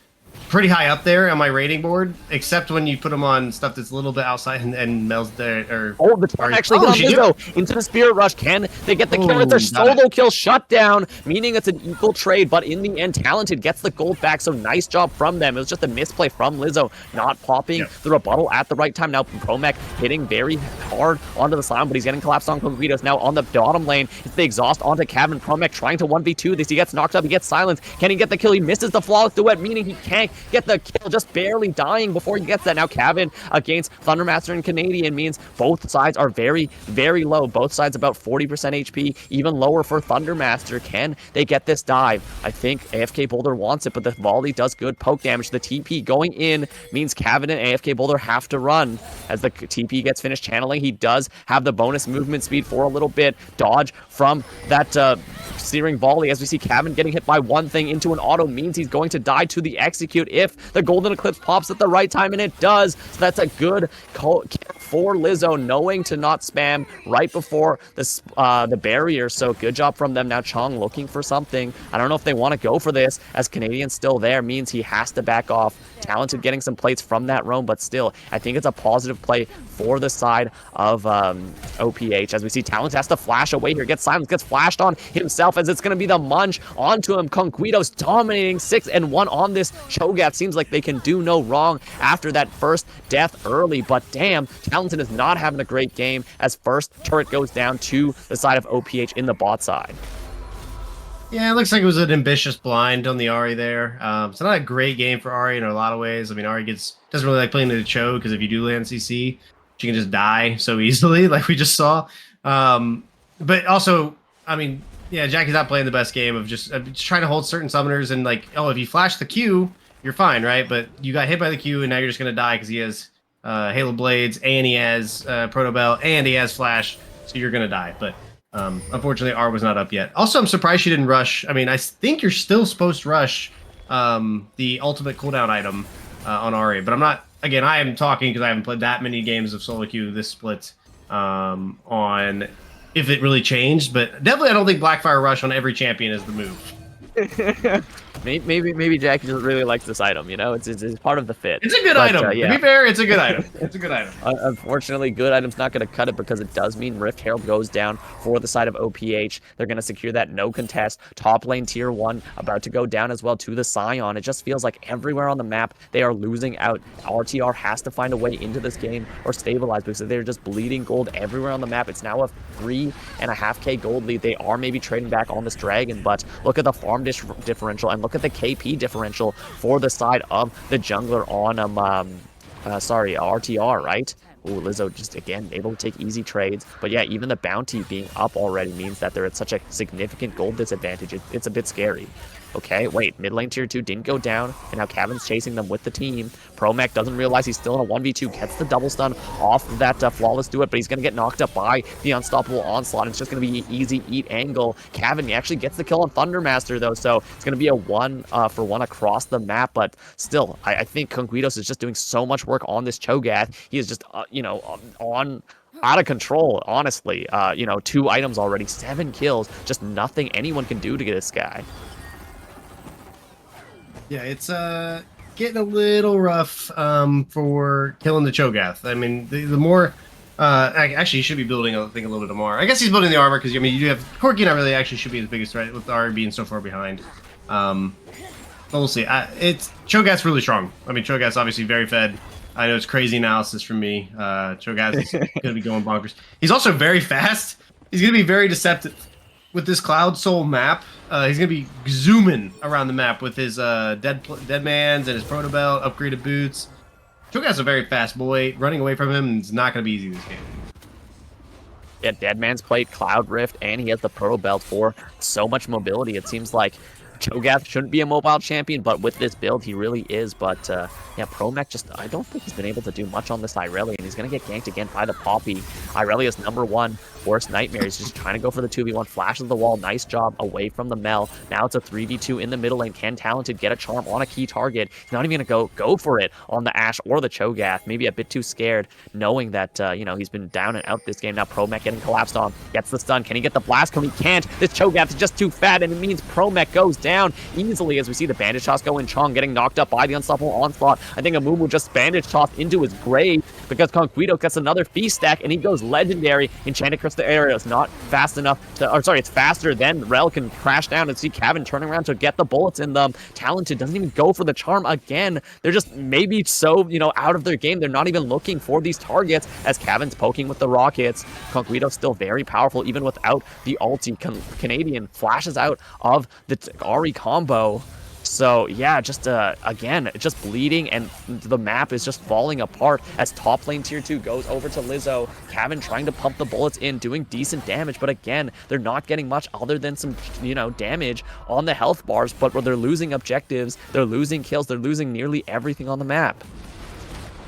pretty high up there on my rating board, except when you put them on stuff that's a little bit outside and Mel's there. The time actually got Lizzo into the Spirit Rush. Can they get the kill with their solo kill shut down, meaning it's an equal trade, but in the end, Talented gets the gold back, so nice job from them. It was just a misplay from Lizzo, not popping the rebuttal at the right time. Now, Promech hitting very hard onto the Slam, but he's getting collapsed on Conguitas. Now, on the bottom lane, it's the exhaust onto Kevin. Promech trying to 1v2 this. He gets knocked up, he gets silenced. Can he get the kill? He misses the flawless duet, meaning he can't get the kill, just barely dying before he gets that. Now Kebin against Thundermaster and Canadian means both sides are very, very low. Both sides about 40% HP, even lower for Thundermaster. Can they get this dive? I think AFK Boulder wants it, but the volley does good poke damage. The TP going in means Kebin and AFK Boulder have to run. As the TP gets finished channeling, he does have the bonus movement speed for a little bit. Dodge from that searing volley, as we see Kebin getting hit by one thing into an auto means he's going to die to the execute if the golden eclipse pops at the right time, and it does. So that's a good kill for Lizzo, knowing to not spam right before the barrier. So good job from them. Now Chong looking for something. I don't know if they want to go for this, as Canadian's still there, means he has to back off. Talented getting some plates from that roam, but still, I think it's a positive play for the side of OPH. As we see Talent has to flash away here, gets silenced, gets flashed on himself, as it's going to be the munch onto him. Conquitos dominating 6-1 on this Cho'Gath. Seems like they can do no wrong after that first death early, but damn, Talented is not having a great game, as first turret goes down to the side of OPH in the bot side. Yeah, it looks like it was an ambitious blind on the Ahri there. It's not a great game for Ahri in a lot of ways. I mean, Ahri doesn't really like playing to the Cho, because if you do land CC, she can just die so easily, like we just saw. But also, I mean, yeah, Jackie's not playing the best game of just trying to hold certain summoners, and like, oh, if you flash the Q, you're fine, right? But you got hit by the Q, and now you're just going to die because he has Halo Blades, and he has Proto Bell, and he has Flash, so you're going to die. But unfortunately, R was not up yet. Also, I'm surprised she didn't rush. I mean, I think you're still supposed to rush the ultimate cooldown item on Ahri, but I'm not. Again, I am talking because I haven't played that many games of solo queue this split on if it really changed, but definitely I don't think Blackfire Rush on every champion is the move. Maybe Jackie doesn't really like this item, you know? It's part of the fit. It's a good item. Yeah. To be fair, it's a good item. It's a good item. Unfortunately, good item's not going to cut it, because it does mean Rift Herald goes down for the side of OPH. They're going to secure that no contest. Top lane tier 1 about to go down as well to the Scion. It just feels like everywhere on the map they are losing out. RTR has to find a way into this game or stabilize, because they're just bleeding gold everywhere on the map. It's now a 3.5k gold lead. They are maybe trading back on this dragon, but look at the farm differential, and look at the KP differential for the side of the jungler on RTR, right? Ooh, Lizzo just again able to take easy trades, but yeah, even the bounty being up already means that they're at such a significant gold disadvantage. It's a bit scary. Okay, wait, mid lane tier 2 didn't go down, and now Kebin's chasing them with the team. Promech doesn't realize he's still in a 1v2, gets the double stun off of that flawless do it, but he's going to get knocked up by the unstoppable onslaught. It's just going to be an easy eat angle. Kebin actually gets the kill on Thundermaster, though, so it's going to be a 1-for-1 across the map, but still, I think Conquitos is just doing so much work on this Cho'Gath. He is just, out of control, honestly. 2 items already, 7 kills, just nothing anyone can do to get this guy. Yeah, it's getting a little rough for killing the Cho'Gath. I mean, the more actually he should be building a little bit more. I guess he's building the armor, because I mean, you do have Corki. Not really actually should be the biggest threat with Ahri being so far behind. But we'll see. It's Cho'Gath's really strong. I mean, Cho'Gath's obviously very fed. I know it's crazy analysis from me. Cho'Gath is going to be going bonkers. He's also very fast. He's going to be very deceptive. With this Cloud Soul map, he's going to be zooming around the map with his dead mans and his Proto Belt, upgraded boots. Cho'Gath's a very fast boy. Running away from him is not going to be easy this game. Yeah, Deadman's Plate, Cloud Rift, and he has the Proto Belt for so much mobility. It seems like Cho'Gath shouldn't be a mobile champion, but with this build, he really is. But yeah, Promech just, I don't think he's been able to do much on this Irelia, and he's going to get ganked again by the Poppy. Irelia's #1 worst nightmare. He's just trying to go for the 2v1, flashes the wall, nice job away from the Mel. Now it's a 3v2 in the middle lane. Can Talented get a charm on a key target? He's not even going to go for it on the Ashe or the Cho'Gath. Maybe a bit too scared, knowing that, he's been down and out this game. Now Promech getting collapsed on, gets the stun. Can he get the blast? He can't. This Cho'Gath is just too fat, and it means Promech goes down easily, as we see the bandage toss go in. Chong getting knocked up by the unstoppable onslaught. I think Amumu just bandage tossed into his grave, because Conquito gets another feast stack, and he goes legendary. Enchanted Crystal Area is not fast enough to, it's faster than Rel can crash down, and see Kebin turning around to get the bullets in them. Talented doesn't even go for the charm again. They're just maybe so, out of their game. They're not even looking for these targets, as Kebin's poking with the rockets. Conquito's still very powerful, even without the ulti. Canadian flashes out of the Ahri combo. So yeah, just again, just bleeding, and the map is just falling apart as top lane tier 2 goes over to Lizzo. Kevin trying to pump the bullets in, doing decent damage, but again, they're not getting much other than some, damage on the health bars, but they're losing objectives, they're losing kills, they're losing nearly everything on the map.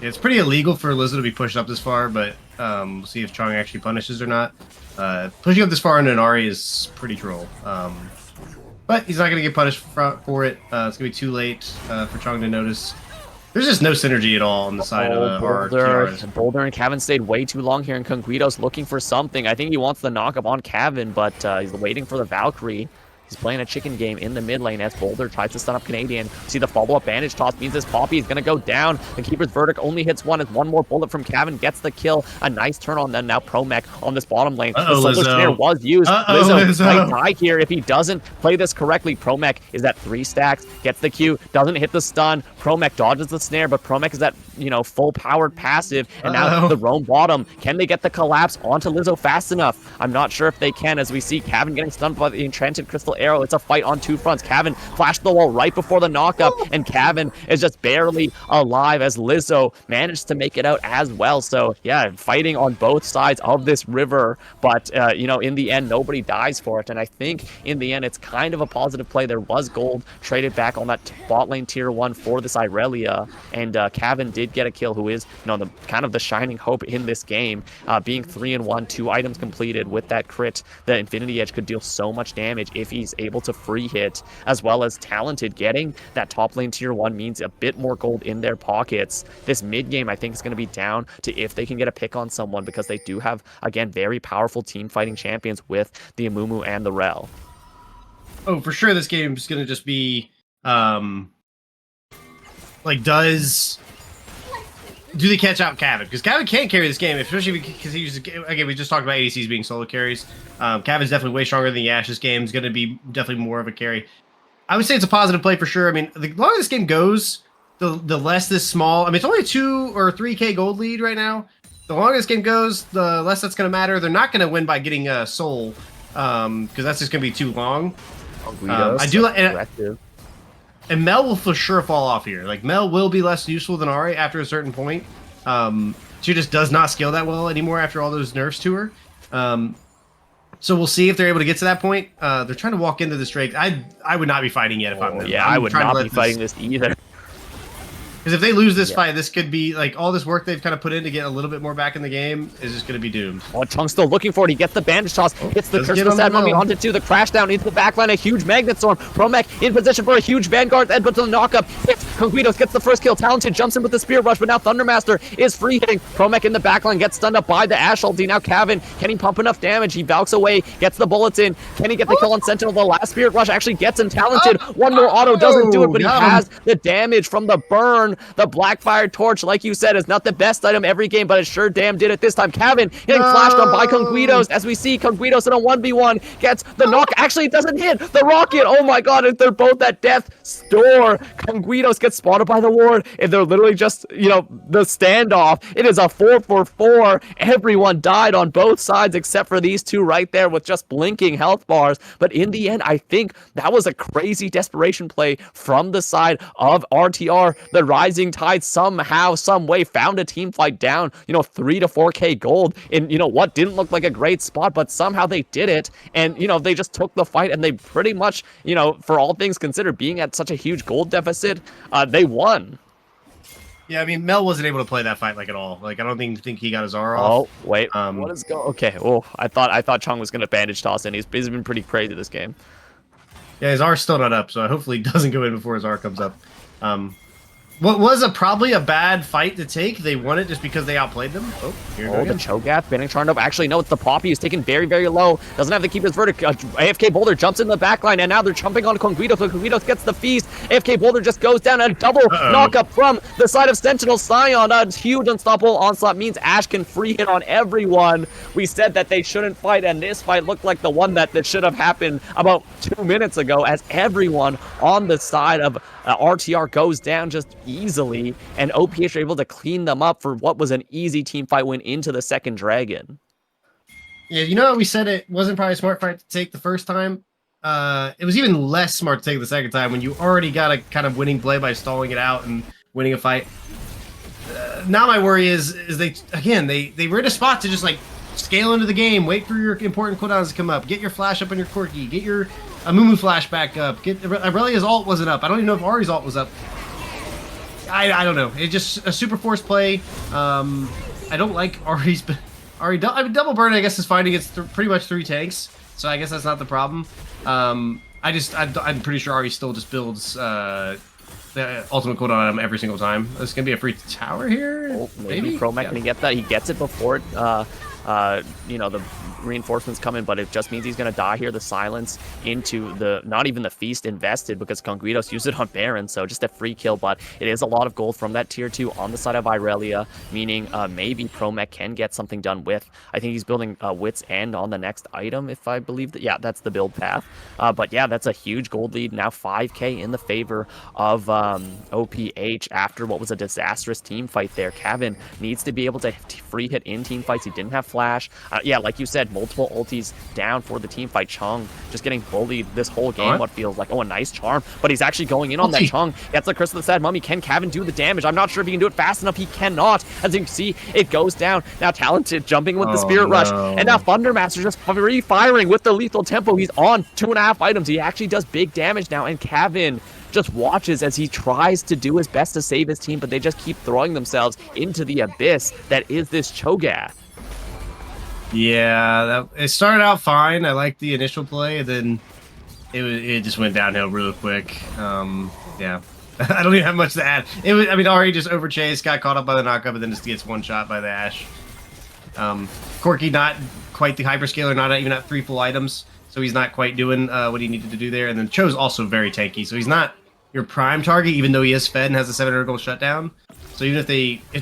It's pretty illegal for Lizzo to be pushed up this far, but we'll see if Chong actually punishes or not. Pushing up this far into an Ahri is pretty troll. But he's not going to get punished for it. It's going to be too late for Chong to notice. There's just no synergy at all on the side of our RTRs. Boulder and Kevin stayed way too long here, and Conguido's looking for something. I think he wants the knockup on Kevin, but he's waiting for the Valkyrie. He's playing a chicken game in the mid lane as Boulder tries to stun up Canadian. See the follow-up bandage toss means this Poppy is going to go down. The Keeper's Verdict only hits one as one more bullet from Kevin gets the kill. A nice turn on them now. Promech on this bottom lane. The Solar Snare was used. Lizzo might die here if he doesn't play this correctly. Promech is at 3 stacks, gets the Q, doesn't hit the stun. Promech dodges the snare, but Promech is at, full-powered passive. And now the roam bottom. Can they get the collapse onto Lizzo fast enough? I'm not sure if they can, as we see Kevin getting stunned by the Enchanted Crystal Arrow. It's a fight on 2 fronts. Kevin flashed the wall right before the knockup, and Kevin is just barely alive as Lizzo managed to make it out as well. So yeah, fighting on both sides of this river, but in the end, nobody dies for it. And I think in the end, it's kind of a positive play. There was gold traded back on that bot lane tier 1 for this Irelia, and Kevin did get a kill, who is the kind of the shining hope in this game, being 3-1, 2 items completed with that crit. The Infinity Edge could deal so much damage if he's able to free hit, as well as Talented getting that top lane tier 1 means a bit more gold in their pockets. This mid game, I think, is going to be down to if they can get a pick on someone, because they do have, again, very powerful team fighting champions with the Amumu and the Rel. Oh, for sure, this game is going to just be do they catch out Kevin? Because Kevin can't carry this game, especially because again, we just talked about ADCs being solo carries. Kevin's definitely way stronger than the Ashes game. Is going to be definitely more of a carry. I would say it's a positive play for sure. I mean, the longer this game goes, the less this small. I mean, it's only a 2 or 3K gold lead right now. The longer this game goes, the less that's going to matter. They're not going to win by getting a soul, because that's just going to be too long. I do like. And Mel will for sure fall off here. Like, Mel will be less useful than Ahri after a certain point. She just does not scale that well anymore after all those nerfs to her. So we'll see if they're able to get to that point. They're trying to walk into this Drake. I would not be fighting yet if I'm them. Yeah, I would not be fighting this either. Because if they lose this fight, this could be, like, all this work they've kind of put in to get a little bit more back in the game is just going to be doomed. Oh, Chung's still looking for it. He gets the bandage toss. Hits the Curse of Sad Mummy onto 2. The crash down into the backline. A huge Magnet Storm. Promech in position for a huge Vanguard. But to the knockup. Hits. Conguidos gets the first kill. Talented jumps in with the Spear Rush. But now Thundermaster is free hitting. Promech in the backline gets stunned up by the Ash ulti. Now Kevin, can he pump enough damage? He valks away. Gets the bullets in. Can he get the kill on Sentinel? The last Spirit Rush actually gets him. Talented. One more auto doesn't do it. But he has the damage from the burn. The Blackfire Torch, like you said, is not the best item every game, but it sure damn did it this time. Kevin getting flashed on by Conguidos, as we see Conguidos in a 1v1 gets the knock. Actually, it doesn't hit the rocket. Oh my god, they're both at death's door. Conguidos gets spotted by the ward, and they're literally just, the standoff. It is a 4-for-4. Everyone died on both sides except for these two right there with just blinking health bars. But in the end, I think that was a crazy desperation play from the side of RTR. The Rising Tide somehow, some way found a team fight down, 3 to 4K gold in, what didn't look like a great spot, but somehow they did it. And, they just took the fight, and they pretty much, for all things considered, being at such a huge gold deficit, they won. Yeah, I mean, Mel wasn't able to play that fight at all. I don't think he got his R off. Oh, wait. What is going? Okay. Oh, I thought Chung was going to bandage toss in. He's been pretty crazy this game. Yeah, his R's still not up, so hopefully he doesn't go in before his R comes up. What was probably a bad fight to take. They won it just because they outplayed them. Oh, the Cho'Gath banning turned up. Actually, no, it's the Poppy who's taken very, very low. Doesn't have to keep his verdict. AFK Boulder jumps in the backline, and now they're jumping on Conguidos. So Conguidos gets the feast. AFK Boulder just goes down, and a double knockup from the side of Sentinel Scion. A huge unstoppable onslaught means Ash can free hit on everyone. We said that they shouldn't fight, and this fight looked like the one that should have happened about 2 minutes ago, as everyone on the side of RTR goes down just easily, and OPH are able to clean them up for what was an easy team fight win into the second dragon. Yeah, we said it wasn't probably a smart fight to take the first time. it was even less smart to take it the second time when you already got a kind of winning play by stalling it out and winning a fight. Now my worry is they were in a spot to just like scale into the game, wait for your important cooldowns to come up, get your flash up on your Corki, get your Amumu flash back up, get Aurelia's ult wasn't up. I don't even know if Ahri's ult was up. I don't know. It's just a super force play. I don't like Ahri's. I mean, double burn I guess is finding it's pretty much 3 tanks, so I guess that's not the problem. I'm pretty sure Ahri still just builds the ultimate cooldown on him every single time. This gonna be a free tower here. Well, maybe Promac can get that. He gets it before it, you know, the reinforcements come in, but it just means he's going to die here. The silence into the, not even the feast invested because Conguitos used it on Baron, so just a free kill, but it is a lot of gold from that tier 2 on the side of Irelia, meaning maybe Promac can get something done with. I think he's building Wit's End on the next item, if I believe that. Yeah, that's the build path. But yeah, that's a huge gold lead. Now 5k in the favor of OPH after what was a disastrous team fight there. Kevin needs to be able to free hit in team fights. He didn't have flash. Yeah, like you said, multiple ultis down for the team fight. Chung just getting bullied this whole game, what feels like. Oh, a nice charm, but he's actually going in on that Chung. Gets the Curse of the Sad Mummy. Can Kevin do the damage? I'm not sure if he can do it fast enough. He cannot. As you can see, it goes down. Now Talented jumping with the Spirit Rush, and now Thundermaster just re-firing with the lethal tempo. He's on 2.5 items. He actually does big damage now, and Kevin just watches as he tries to do his best to save his team, but they just keep throwing themselves into the abyss that is this Cho'Gath. Yeah, it started out fine. I liked the initial play, then it just went downhill real quick. Yeah, I don't even have much to add. I mean, Ahri just overchased, got caught up by the knockup, and then just gets one shot by the Ashe. Corki not quite the hyperscaler, not even at 3 full items, so he's not quite doing what he needed to do there. And then Cho's also very tanky, so he's not your prime target, even though he is fed and has a 700 gold shutdown. So even if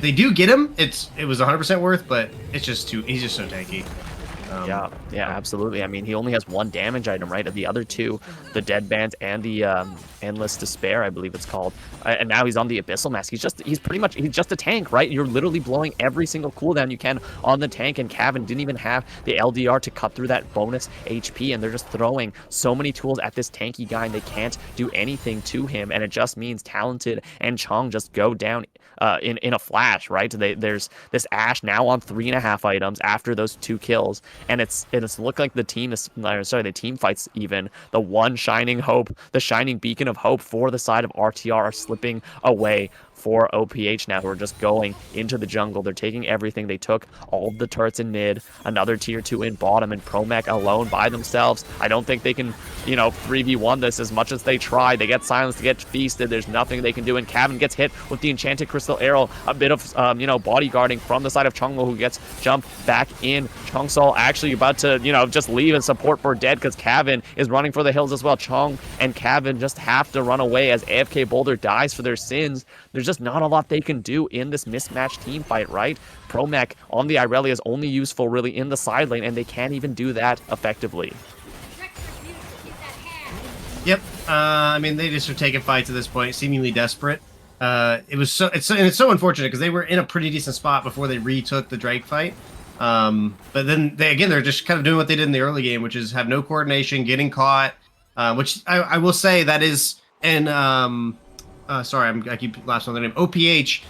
they do get him, it was 100% worth, but it's just he's just so tanky. Yeah, absolutely. I mean, he only has 1 damage item, right? Of the other 2, the Dead Band and the Endless Despair, I believe it's called. And now he's on the Abyssal Mask. He's pretty much just a tank, right? You're literally blowing every single cooldown you can on the tank, and Kevin didn't even have the LDR to cut through that bonus HP, and they're just throwing so many tools at this tanky guy, and they can't do anything to him, and it just means Talented and Chung just go down in a flash, right? There's this Ashe now on 3.5 items after those 2 kills, and it's looked like the team is, sorry, the team fights even. The one shining hope, the shining beacon of hope for the side of RTR are slipping away for OPH now, who are just going into the jungle. They're taking everything. They took all of the turrets in mid, another tier 2 in bottom, and Promac alone by themselves. I don't think they can, you know, 3v1 this as much as they try. They get silenced, they get feasted. There's nothing they can do, and Kevin gets hit with the enchanted crystal arrow. A bit of, you know, bodyguarding from the side of Chungmo, who gets jumped back in. Chungsol actually about to, you know, just leave and support for dead because Kevin is running for the hills as well. Chung and Kevin just have to run away as AFK Boulder dies for their sins. There's just not a lot they can do in this mismatched team fight, right? Promac on the Irelia is only useful really in the side lane, and they can't even do that effectively. Yep. I mean, they just are taking fights at this point, seemingly desperate. It's so unfortunate because they were in a pretty decent spot before they retook the Drake fight. But then they're just kind of doing what they did in the early game, which is have no coordination, getting caught. Which I will say that is sorry, I keep laughing on their name. OPH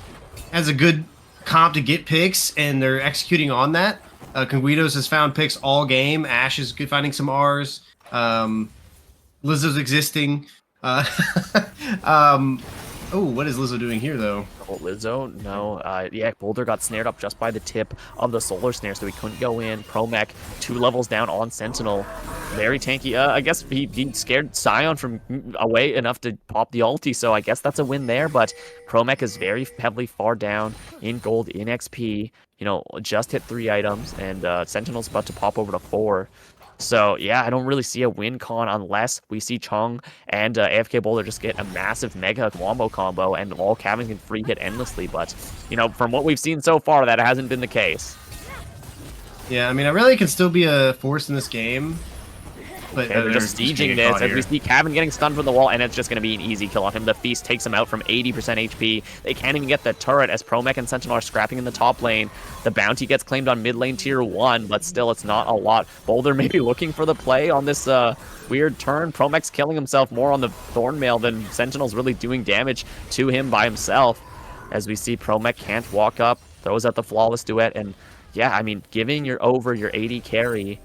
has a good comp to get picks, and they're executing on that. Conguitos has found picks all game. Ashe is good finding some Rs. Lizzo's existing. Oh, what is Lizzo doing here, though? Oh, Lizzo? No. Yeah, Boulder got snared up just by the tip of the Solar Snare, so he couldn't go in. Promac 2 levels down on Sentinel. Very tanky. I guess he scared Sion from away enough to pop the ulti, so I guess that's a win there, but Promac is very heavily far down in gold, in XP. You know, just hit 3 items, and Sentinel's about to pop over to 4. So, yeah, I don't really see a win con unless we see Chung and AFK Boulder just get a massive mega wombo combo and all Kevin can free hit endlessly. But, you know, from what we've seen so far, that hasn't been the case. Yeah, I mean, Irelia can still be a force in this game. But Okay, they're just sieging this as we see Kebin getting stunned from the wall, and it's just going to be an easy kill on him. The Feast takes him out from 80% HP. They can't even get the turret as Promech and Sentinel are scrapping in the top lane. The bounty gets claimed on mid lane tier 1, but still it's not a lot. Boulder maybe looking for the play on this weird turn. Promech's killing himself more on the Thornmail than Sentinel's really doing damage to him by himself. As we see Promech can't walk up, throws out the Flawless Duet, and yeah, I mean, giving your 80 carry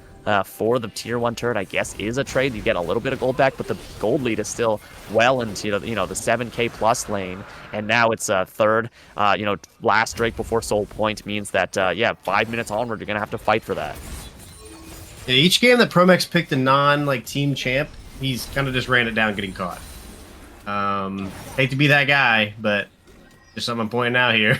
for the tier 1 turret, I guess, is a trade. You get a little bit of gold back, but the gold lead is still well into the 7k plus lane. And now it's third, last Drake before Soul Point means that, 5 minutes onward, you're going to have to fight for that. Yeah, each game that Promech's picked a non-team champ, he's kind of just ran it down getting caught. Hate to be that guy, but just something I'm pointing out here.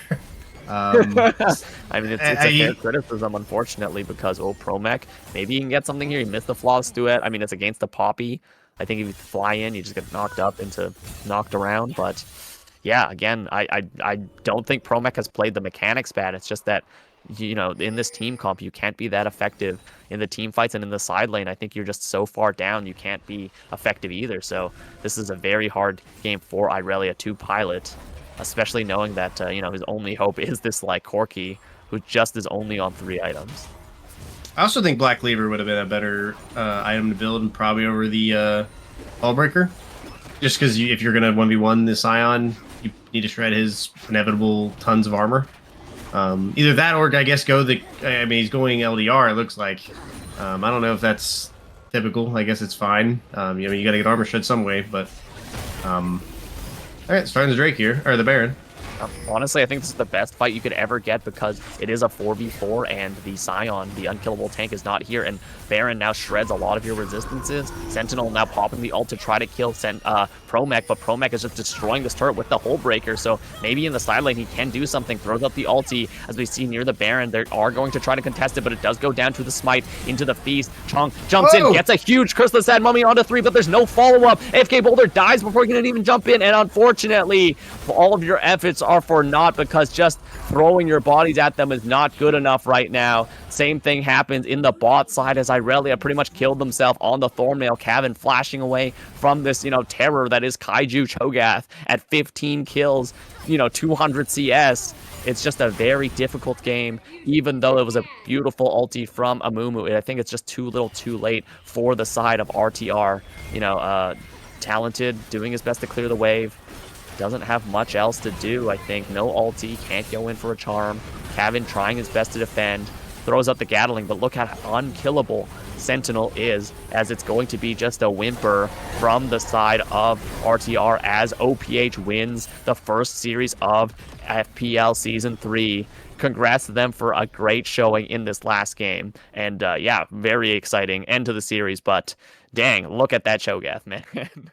I mean, it's a fair criticism, unfortunately, because Promech, maybe you can get something here. You missed the Flawless Duet. I mean, it's against the Poppy. I think if you fly in, you just get knocked around. But yeah, again, I don't think Promech has played the mechanics bad. It's just that, in this team comp, you can't be that effective in the team fights, and in the side lane, I think you're just so far down, you can't be effective either. So this is a very hard game for Irelia to pilot. Especially knowing that, his only hope is this, Corki, who just is only on 3 items. I also think Black Cleaver would have been a better item to build, and probably over the Hullbreaker. Just because if you're going to 1v1 this Ion, you need to shred his inevitable tons of armor. Either that or, I guess, he's going LDR, it looks like. I don't know if that's typical. I guess it's fine. You got to get armor shred some way, but... Alright, starting the Drake here, or the Baron. Honestly, I think this is the best fight you could ever get because it is a 4v4 and the Scion, the unkillable tank, is not here. And Baron now shreds a lot of your resistances. Sentinel now popping the ult to try to kill Promech, but Promech is just destroying this turret with the Hullbreaker. So maybe in the side lane he can do something. Throws up the ulti. As we see near the Baron, they are going to try to contest it, but it does go down to the Smite into the Feast. Chong jumps in, gets a huge Chrysalis Sad Mummy onto 3, but there's no follow-up. AFK Boulder dies before he can even jump in, and unfortunately, all of your efforts are for naught because just throwing your bodies at them is not good enough right now. Same thing happens in the bot side as Irelia pretty much killed themselves on the Thornmail. Kebin flashing away from this, terror that is Kaiju Cho'Gath at 15 kills, 200 CS. It's just a very difficult game, even though it was a beautiful ulti from Amumu. I think it's just too little too late for the side of RTR. Talented, doing his best to clear the wave. Doesn't have much else to do, I think. No ulti, can't go in for a charm. Kebin trying his best to defend. Throws up the Gatling, but look how unkillable Sentinel is, as it's going to be just a whimper from the side of RTR as OPH wins the first series of FPL Season 3. Congrats to them for a great showing in this last game. And very exciting end to the series, but dang, look at that Cho'Gath, man.